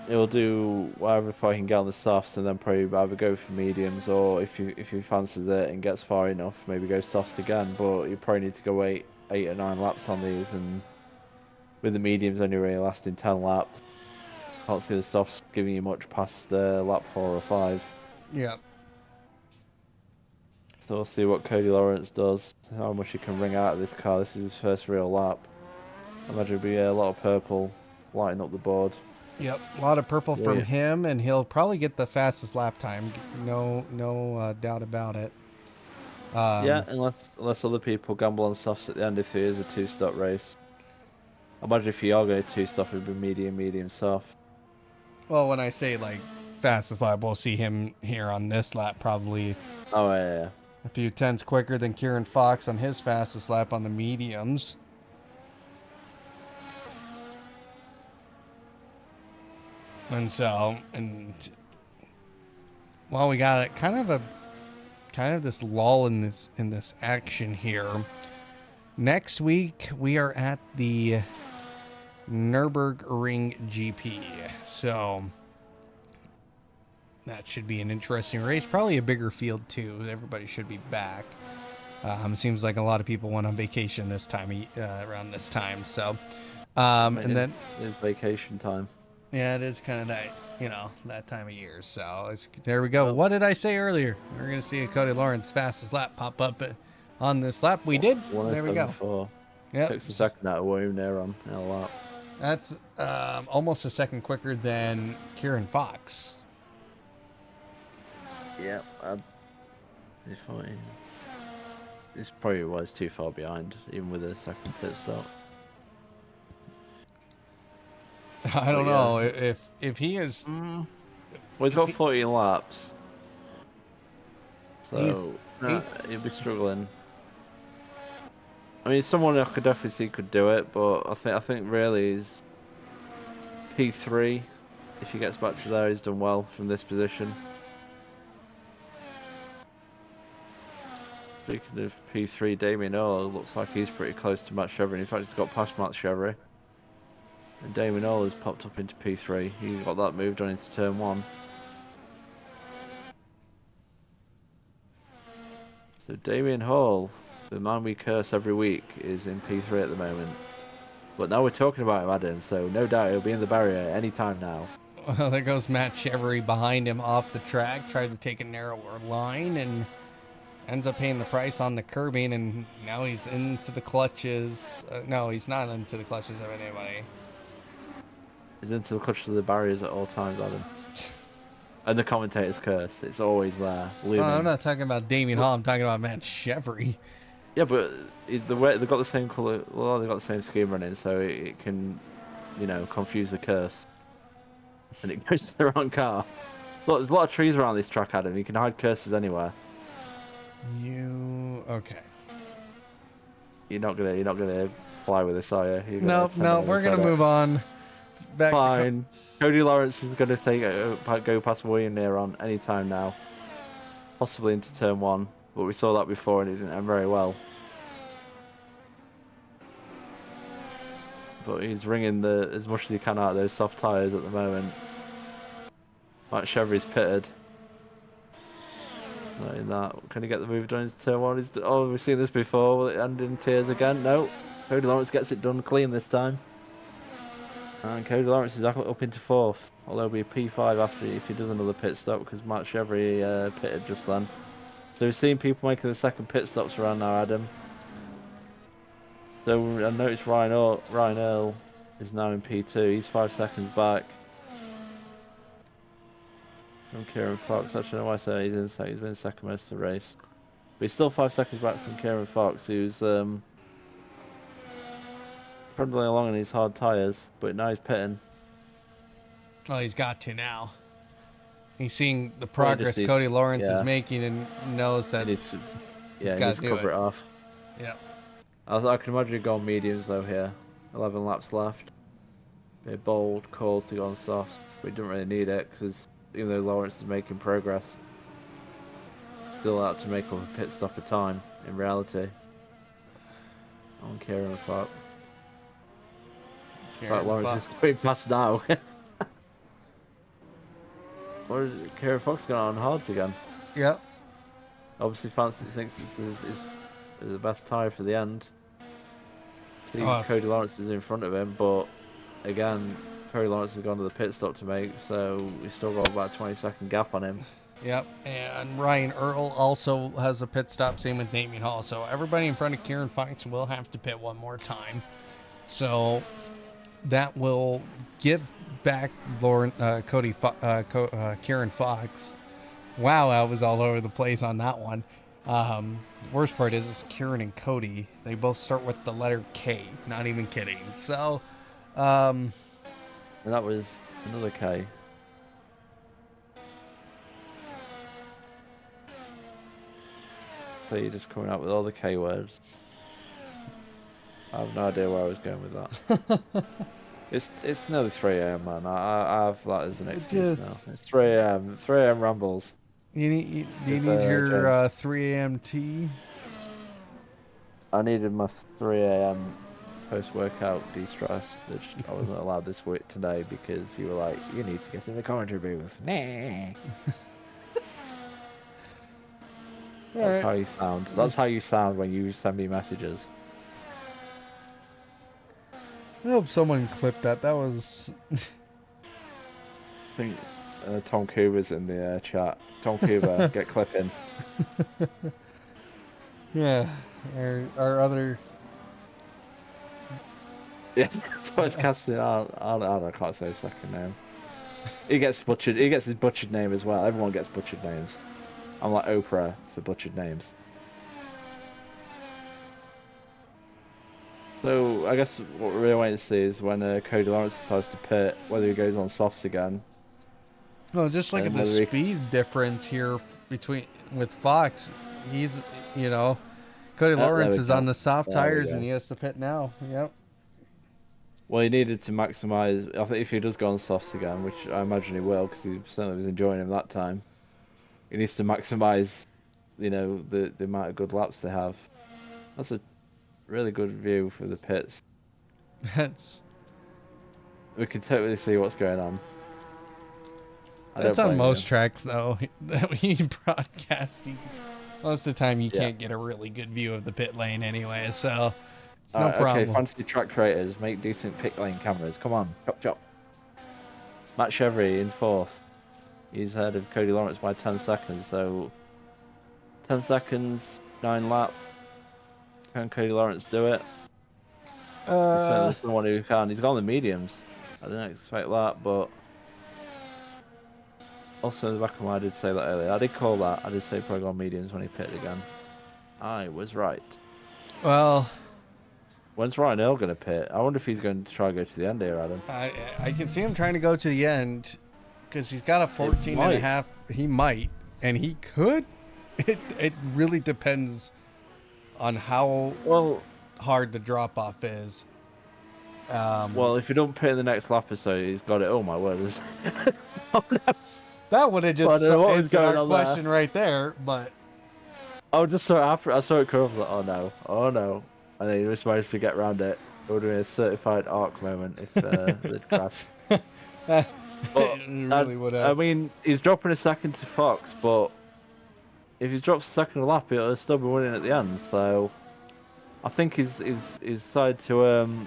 he'll do whatever if I can get on the softs and then probably either go for mediums, or if he fancies it and gets far enough, maybe go softs again. But you probably need to go 8 or 9 laps on these, and with the mediums only really lasting 10 laps, can't see the softs giving you much past lap 4 or 5. Yeah. So we'll see what Cody Lawrence does, how much he can wring out of this car. This is his first real lap. I imagine it'll be a lot of purple lighting up the board. Yep, a lot of purple from him, and he'll probably get the fastest lap time. No doubt about it. Yeah, unless other people gamble on softs at the end if it is a 2-stop race. I imagine if you are going to 2-stop, it would be medium, soft. Well, when I say like fastest lap, we'll see him here on this lap probably. Oh yeah. A few tenths quicker than Kieran Fox on his fastest lap on the mediums. And while we got kind of this lull in this action here. Next week we are at the Nürburgring GP, so that should be an interesting race. Probably a bigger field too. Everybody should be back. Seems like a lot of people went on vacation this time around this time. So, then it's vacation time. Yeah, it is kind of that time of year. So there we go. What did I say earlier? We're gonna see a Cody Lawrence fastest lap pop up on this lap. We did. There we go. Yeah, 6 a second out of William there on a lap. That's almost a second quicker than Kieran Fox. Yeah, this probably was too far behind, even with a second pit stop. I don't know if he is. Well, he's got 14 laps, so he'll be struggling. I mean, someone I could definitely see could do it, but I think really is P3. If he gets back to there, he's done well from this position. Speaking of P3, Damien Ola looks like he's pretty close to Matt Chevrolet. In fact, he's got past Matt Chevrolet. And Damien Ola has popped up into P3. He got that moved on into turn 1. So Damien Hall, the man we curse every week, is in P3 at the moment. But now we're talking about him, Adam, so no doubt he'll be in the barrier any time now. Well, there goes Matt Chevrolet behind him off the track, tried to take a narrower line and ends up paying the price on the curbing, and now he's into the clutches. No, he's not into the clutches of anybody. He's into the clutches of the barriers at all times, Adam. And the commentator's curse, it's always there. No, I'm not talking about Damien Hall, I'm talking about Matt Chevrolet. Yeah, but the way they've got the same color, well, they've got the same scheme running, so it can, confuse the curse, and it goes to the wrong car. Look, there's a lot of trees around this track, Adam. You can hide curses anywhere. Okay. You're not gonna fly with this, are you? No, we're gonna move on. Back Fine. Cody Lawrence is gonna go past William Neron anytime now, possibly into turn 1. But we saw that before and it didn't end very well. But he's wringing as much as he can out of those soft tyres at the moment. Matt Chevrolet's pitted. Not in that. Can he get the move done into turn 1? Oh, we've seen this before. Will it end in tears again? No. Cody Lawrence gets it done clean this time. And Cody Lawrence is up into 4th. Although it'll be a P5 if he does another pit stop, because Matt Chevrolet pitted just then. So we've seen people making the second pit stops around now, Adam. So I noticed Ryan Earl is now in P2. He's 5 seconds back from Kieran Fox. Actually, I don't know why I say he's been second most of the race. But he's still 5 seconds back from Kieran Fox, who's trundling along on his hard tyres. But now he's pitting. Oh, he's got to now. He's seeing the progress Cody Lawrence is making and knows that he's got to cover it off. Yeah. I can imagine going mediums though here. 11 laps left. A bold call to go on soft, but he doesn't really need it because even though Lawrence is making progress, still out to make up a pit stop at time in reality. On Kieran Fox. Lawrence is going past now. Or is Kieran Fox going on hards again? Yep. Obviously, Fancy thinks this is the best tyre for the end. Cody Lawrence is in front of him, but again, Cody Lawrence has gone to the pit stop to make, so he's still got about a 20-second gap on him. Yep, and Ryan Earl also has a pit stop, same with Damien Hall. So everybody in front of Kieran Fox will have to pit one more time. So that will give back Kieran Fox. Wow, I was all over the place on that one. Worst part is Kieran and Cody. They both start with the letter K. Not even kidding. So, and that was another K. So you're just coming out with all the K words. I have no idea where I was going with that. It's nearly 3 a.m, man. I have that as an excuse now. It's 3 a.m. 3 a.m. rambles. Do you need your 3 a.m. tea? I needed my 3 a.m. post-workout de-stress, which I wasn't allowed this week today because you were like, you need to get in the commentary booth. Nah. That's how you sound. That's how you sound when you send me messages. I hope someone clipped that. That was... I think Tom Cooper's in the chat. Tom Cooper, get clipping. Yeah, our other... Yeah, so it's casting out. I can't say his second name. He gets butchered. He gets his butchered name as well. Everyone gets butchered names. I'm like Oprah for butchered names. So I guess what we're really waiting to see is when Cody Lawrence decides to pit, whether he goes on softs again. Well, just look at the speed difference here with Fox. He's, Cody There Lawrence we is go. on the soft There we tires go. and he has to pit now. Yep. Well, he needed to maximise. I think if he does go on softs again, which I imagine he will, because he certainly was enjoying him that time, he needs to maximise, the amount of good laps they have. That's a really good view for the pits. We can totally see what's going on. That's on most tracks though. That we broadcasting. Most of the time you can't get a really good view of the pit lane anyway, so it's no problem. Okay, fantasy track creators, make decent pit lane cameras. Come on, chop chop. Matt Chevry in 4th. He's ahead of Cody Lawrence by 10 seconds, so 10 seconds, 9 lap. Can Cody Lawrence do it? There's the one who can. He's gone the mediums. I didn't expect that, but also in the back of my, I did say that earlier. I did call that. I did say probably gone mediums when he pitted again. I was right. Well, when's Ryan Earl going to pit? I wonder if he's going to try and go to the end here, Adam. I can see him trying to go to the end because he's got a 14 and a half. He might, and he could. It really depends on how hard the drop off is. Well, if you don't pit in the next lap or so, he's got it. Oh my word! Oh, no. That would have just answered our question right there. But I just saw it after. I saw it come. I was like, oh no, and then he just managed to get around it. It would have been a certified arc moment if they'd crashed. But, really would have. I mean, he's dropping a second to Fox, but if he drops a second a lap, he'll still be winning at the end. So I think he's decided to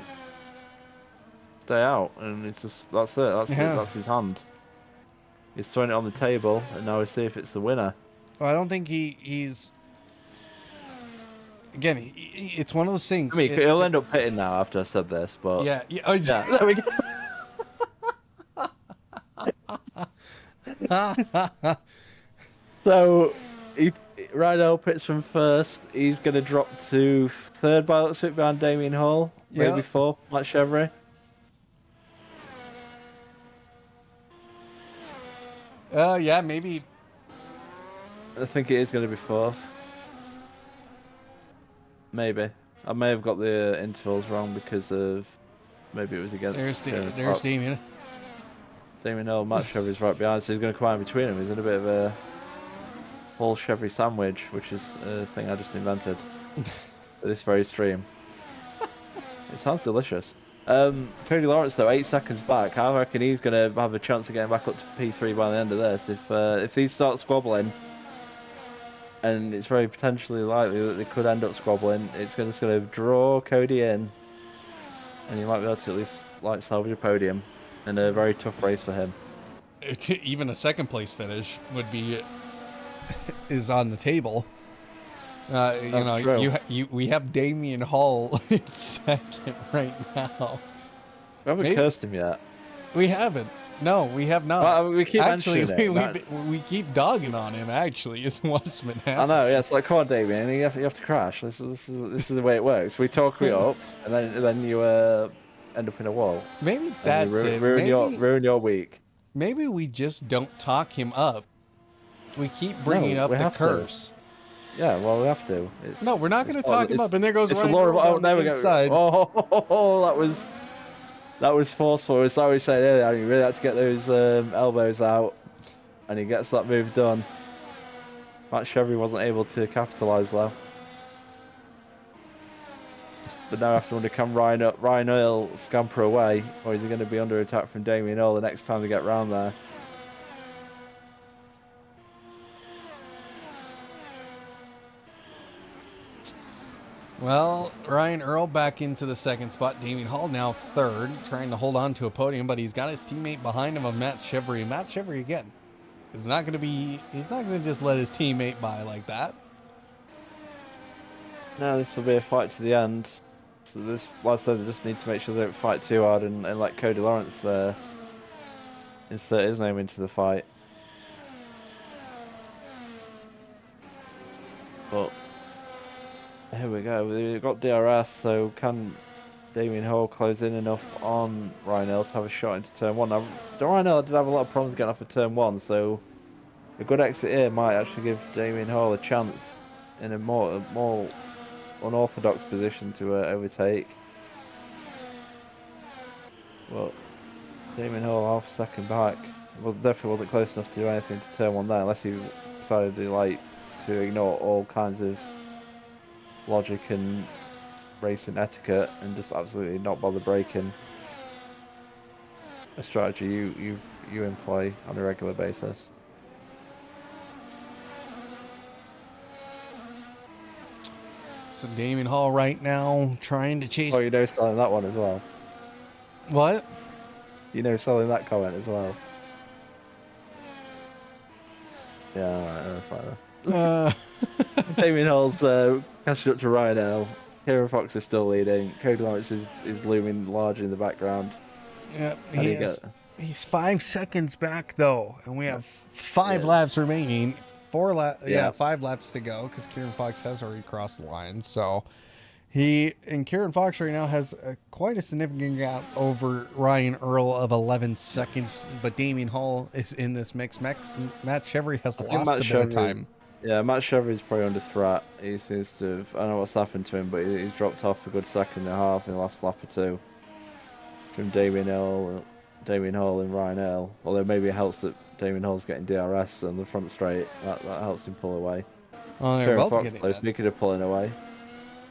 stay out, and it's just that's it. That's his hand. He's throwing it on the table, and now we see if it's the winner. Well, I don't think he's. Again, it's one of those things. I mean, he'll end up pitting now after I said this, but yeah. There we go. So, Rydell pits from 1st. He's going to drop to 3rd by looks of it behind Damien Hall. Maybe 4th, Matt Chevry. Yeah, maybe. I think it is going to be 4th. Maybe. I may have got the intervals wrong because of maybe it was against. There's Damien. Damien Hall, Matt Chevry's right behind, so he's going to come out in between them. He's in a bit of a whole Chevy sandwich, which is a thing I just invented for this very stream. It sounds delicious. Cody Lawrence though, 8 seconds back. I reckon he's going to have a chance of getting back up to P3 by the end of this. If these start squabbling, and it's very potentially likely that they could end up squabbling, it's just going to draw Cody in, and he might be able to at least salvage a podium in a very tough race for him. Even a 2nd place finish would be is on the table. We have Damien Hall in 2nd right now. We haven't cursed him yet. We haven't. No, we have not. Well, we keep we keep dogging on him. Actually, is what's been happening. I know. Yeah, it's like, come on, Damien, you have to crash. This is the way it works. We talk you up, and then you end up in a wall. Maybe that's it. Ruin your week. Maybe we just don't talk him up. We keep bringing up the curse. Yeah, well, we have to. No, we're not going to talk him up. And there goes Ryan. There we go. That was forceful. It's like we said earlier. You really had to get those elbows out, and he gets that move done. Matt Chevry wasn't able to capitalise though. But now I have to wonder, can Ryan Earl scamper away, or is he going to be under attack from Damien Earl the next time they get round there? Well, Ryan Earl back into the 2nd spot. Damien Hall now 3rd, trying to hold on to a podium, but he's got his teammate behind him of Matt Chevry. Matt Chevry again is not going to he's not going to just let his teammate by like that. No, this will be a fight to the end. So like I said, they just need to make sure they don't fight too hard and let Cody Lawrence insert his name into the fight. But here we go. We've got DRS, so can Damien Hall close in enough on Ryan Earl to have a shot into turn 1? Now, Ryan Earl did have a lot of problems getting off of turn 1, so a good exit here might actually give Damien Hall a chance in a more unorthodox position to overtake. Well, Damien Hall half a second back. Definitely wasn't close enough to do anything to turn one there, unless he decided to ignore all kinds of logic and racing etiquette and just absolutely not bother braking. A strategy you employ on a regular basis. So Damien Hall right now trying to chase. Oh, selling that one as well. What? Selling that comment as well. Yeah, fine. Damien Hall's catching up to Ryan L. Kieran Fox is still leading. Cody Lawrence is looming large in the background. Yep, he's 5 seconds back though, and we have 5 laps remaining. 5 laps to go because Kieran Fox has already crossed the line. So Kieran Fox right now has quite a significant gap over Ryan Earl of 11 seconds. But Damien Hall is in this mix. Matt Chevry has lost a bit of time. Yeah, Matt Chevry is probably under threat. He seems to have, I don't know what's happened to him, but he's dropped off a good second and a half in the last lap or two. From Damien Hall and Ryan Earl. Although maybe it helps that Damien Hall's getting DRS on the front straight. That helps him pull away. Oh, they're Kieran both Fox getting close, that. speaking of pulling away.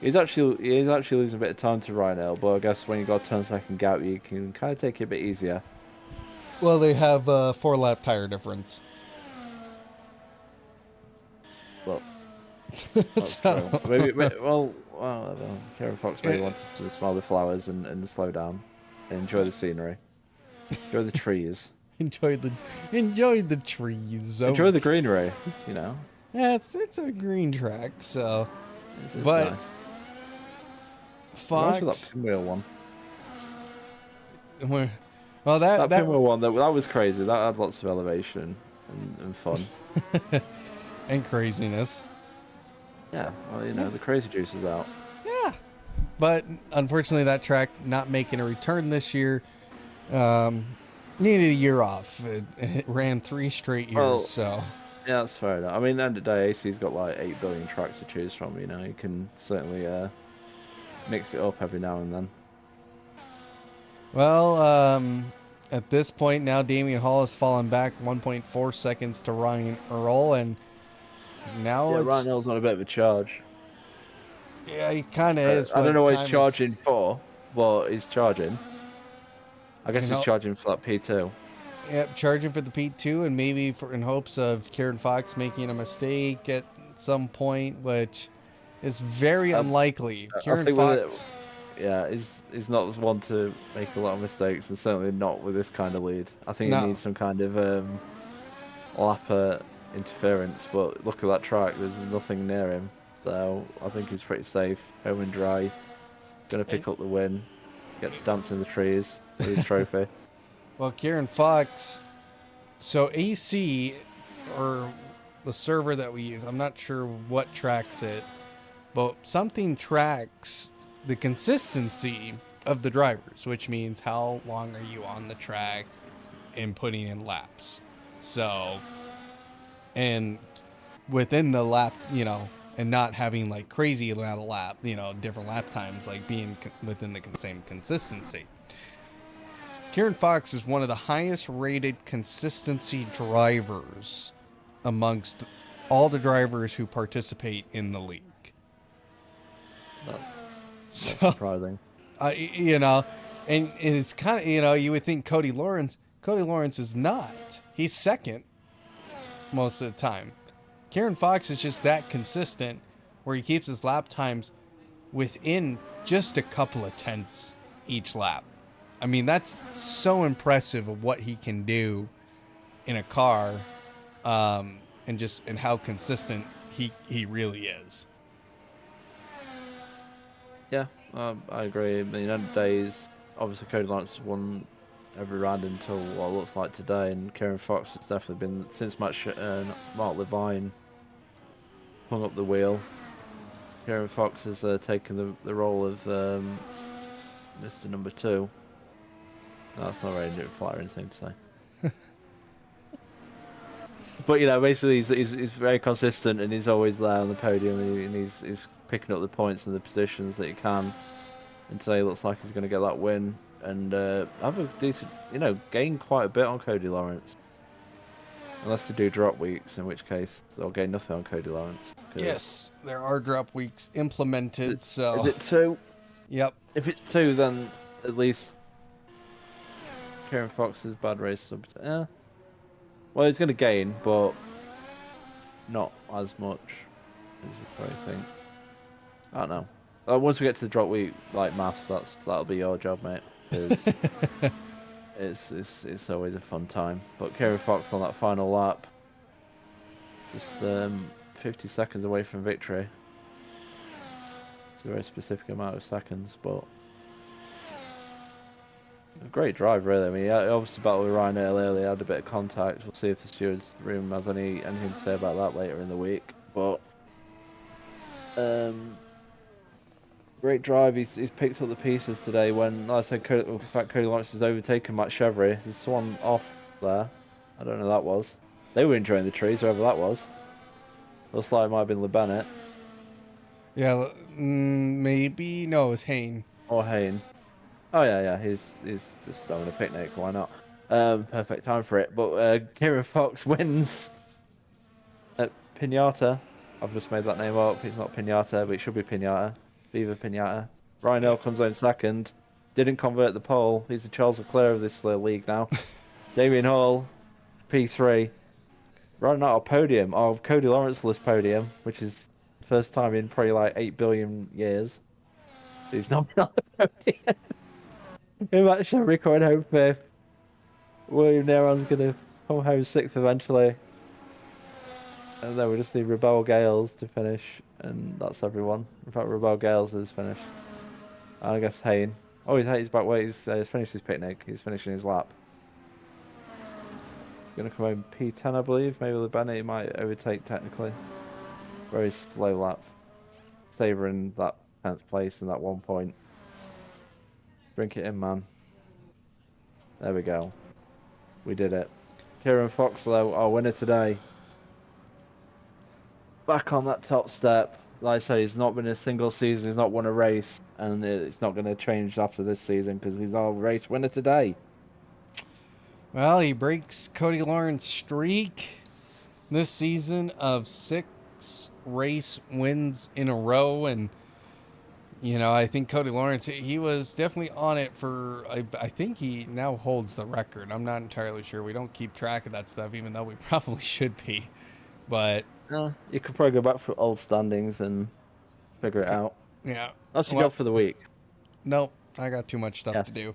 He's actually losing a bit of time to Ryan Earl, but I guess when you got a 10-second gap, you can kind of take it a bit easier. Well, they have a 4-lap tire difference. Well, that's true. Maybe, Kieran Fox maybe wanted to smell the flowers and slow down and enjoy the scenery. Enjoy the trees. Enjoy the trees. Enjoy the greenery, Yeah, it's a green track, so. It's but nice. Fox. That pinwheel one. Well, that pinwheel one that was crazy. That had lots of elevation and fun and craziness. Yeah, well, the crazy juice is out. Yeah, but unfortunately, that track not making a return this year. Needed a year off. It ran 3 straight years, so. Yeah, that's fair enough. I mean, at the end of the day, AC's got like 8 billion tracks to choose from. You can certainly mix it up every now and then. Well, at this point now, Damien Hall has fallen back 1.4 seconds to Ryan Earl, and now Ryan Earl's on a bit of a charge. Yeah, he kind of is. I don't know what he's charging for, but he's charging. I guess he's charging for that P2. Yep, charging for the P2, and maybe in hopes of Kieran Fox making a mistake at some point, which is very unlikely. Kieran Fox, he's not one to make a lot of mistakes, and certainly not with this kind of lead. I think he needs some kind of lap interference, but look at that track. There's nothing near him, so I think he's pretty safe. Home and dry. Going to pick up the win. Get to dance in the trees with his trophy. Well, Kieran Fox, so AC, or the server that we use, I'm not sure what tracks it, but something tracks the consistency of the drivers, which means how long are you on the track and putting in laps. So, and within the lap, and not having like crazy amount of lap, different lap times, like being within the same consistency. Kieran Fox is one of the highest rated consistency drivers amongst all the drivers who participate in the league. That's surprising. And it's kind of, you would think Cody Lawrence is not. He's second most of the time. Kieran Fox is just that consistent where he keeps his lap times within just a couple of tenths each lap. I mean, that's so impressive of what he can do in a car, and how consistent he really is. Yeah, I agree. I mean, end of days, obviously Cody Lawrence won every round until what it looks like today, and Kieran Fox has definitely been, since Mark Levine hung up the wheel, Kieran Fox has taken the role of Mr. Number 2. No, that's not really a flat or anything to say. But basically he's very consistent, and he's always there on the podium, and he's picking up the points and the positions that he can. And today looks like he's going to get that win and have a decent, gain quite a bit on Cody Lawrence. Unless they do drop weeks, in which case they'll gain nothing on Cody Lawrence. Yes, there are drop weeks implemented. So is it 2? Yep. If it's 2, then at least Kieran Fox's bad race. Well, he's going to gain, but not as much as you probably think. I don't know. Once we get to the drop week, like maths, that'll be your job, mate. 'Cause it's always a fun time. But Kieran Fox on that final lap, just 50 seconds away from victory. It's a very specific amount of seconds, but a great drive, really. I mean, he obviously battled with Ryan early, had a bit of contact. We'll see if the stewards room has anything to say about that later in the week. But great drive. He's picked up the pieces today. When, like I said, Cody Lawrence has overtaken Matt Chevrolet. There's someone off there. I don't know who that was. They were enjoying the trees, whoever that was. Looks like it might have been LeBennett. Yeah, maybe. No, it was Hayne. Or Hayne. Oh, yeah. He's just having a picnic. Why not? Perfect time for it. But Kieran Fox wins at Pinata. I've just made that name up. It's not Pinata, but it should be Pinata. Viva Pinata. Ryan Earl comes in second. Didn't convert the pole. He's the Charles Leclerc of this league now. Damien Hall, P3. Running out of podium. Oh, Cody Lawrence-less podium, which is the first time in probably like 8 billion years. He's not been on the podium. Him actually recording home fifth. William Neron's going to come home sixth eventually. And then we just need Rebel Gales to finish, and that's everyone. In fact, Rebel Gales has finished. I guess Hayne. Oh, he's back. Wait, he's finished his picnic. He's finishing his lap. Gonna come home P10, I believe. Maybe LeBennett might overtake technically. Very slow lap. Savouring that 10th place and that 1 point. Drink it in, man. There we go. We did it. Kieran Fox, though, our winner today. Back on that top step. Like I say, he's not been a single season, he's not won a race, and it's not going to change after this season because he's our race winner today. Well, he breaks Cody Lawrence's streak this season of 6 race wins in a row, and I think Cody Lawrence, he was definitely on it for, I think he now holds the record. I'm not entirely sure. We don't keep track of that stuff, even though we probably should be, but you could probably go back for old standings and figure it out. Yeah. That's your job for the week. Nope. I got too much stuff to do.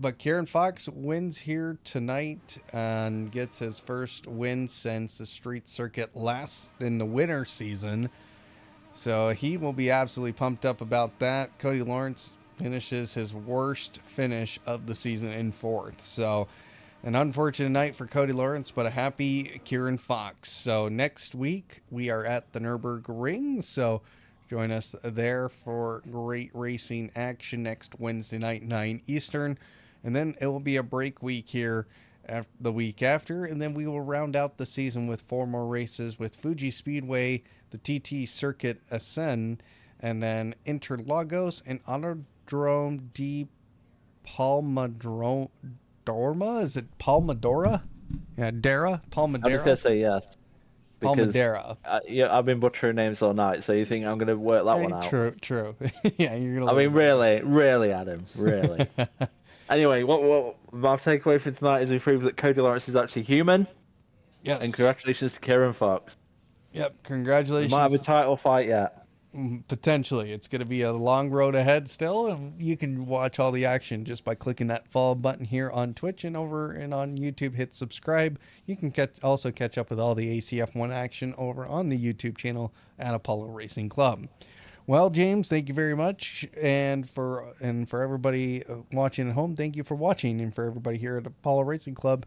But Kieran Fox wins here tonight and gets his first win since the street circuit last in the winter season. So he will be absolutely pumped up about that. Cody Lawrence finishes his worst finish of the season in 4th. So an unfortunate night for Cody Lawrence, but a happy Kieran Fox. So next week we are at the Nürburgring. So join us there for great racing action next Wednesday night, 9 Eastern. And then it will be a break week here the week after. And then we will round out the season with 4 more races with Fuji Speedway, the TT Circuit Ascend, and then Interlagos and Autodrome de Palmadorma. Is it Palmadora? Yeah, Palmadera. I'm just going to say yes. Palmadera. I've been butchering names all night, so you think I'm going to work that one out? True. Yeah, you're going to. I mean, really, Adam, really. Anyway, what my takeaway for tonight is we proved that Cody Lawrence is actually human. Yes. And congratulations to Kieran Fox. Yep, congratulations. We might have a title fight yet. Potentially. It's going to be a long road ahead still. And you can watch all the action just by clicking that follow button here on Twitch and over and on YouTube. Hit subscribe. You can also catch up with all the ACF1 action over on the YouTube channel at Apollo Racing Club. Well, James, thank you very much. And for everybody watching at home, thank you for watching. And for everybody here at Apollo Racing Club,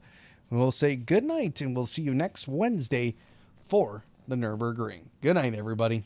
we'll say good night and we'll see you next Wednesday for the Nürburgring. Good night, everybody.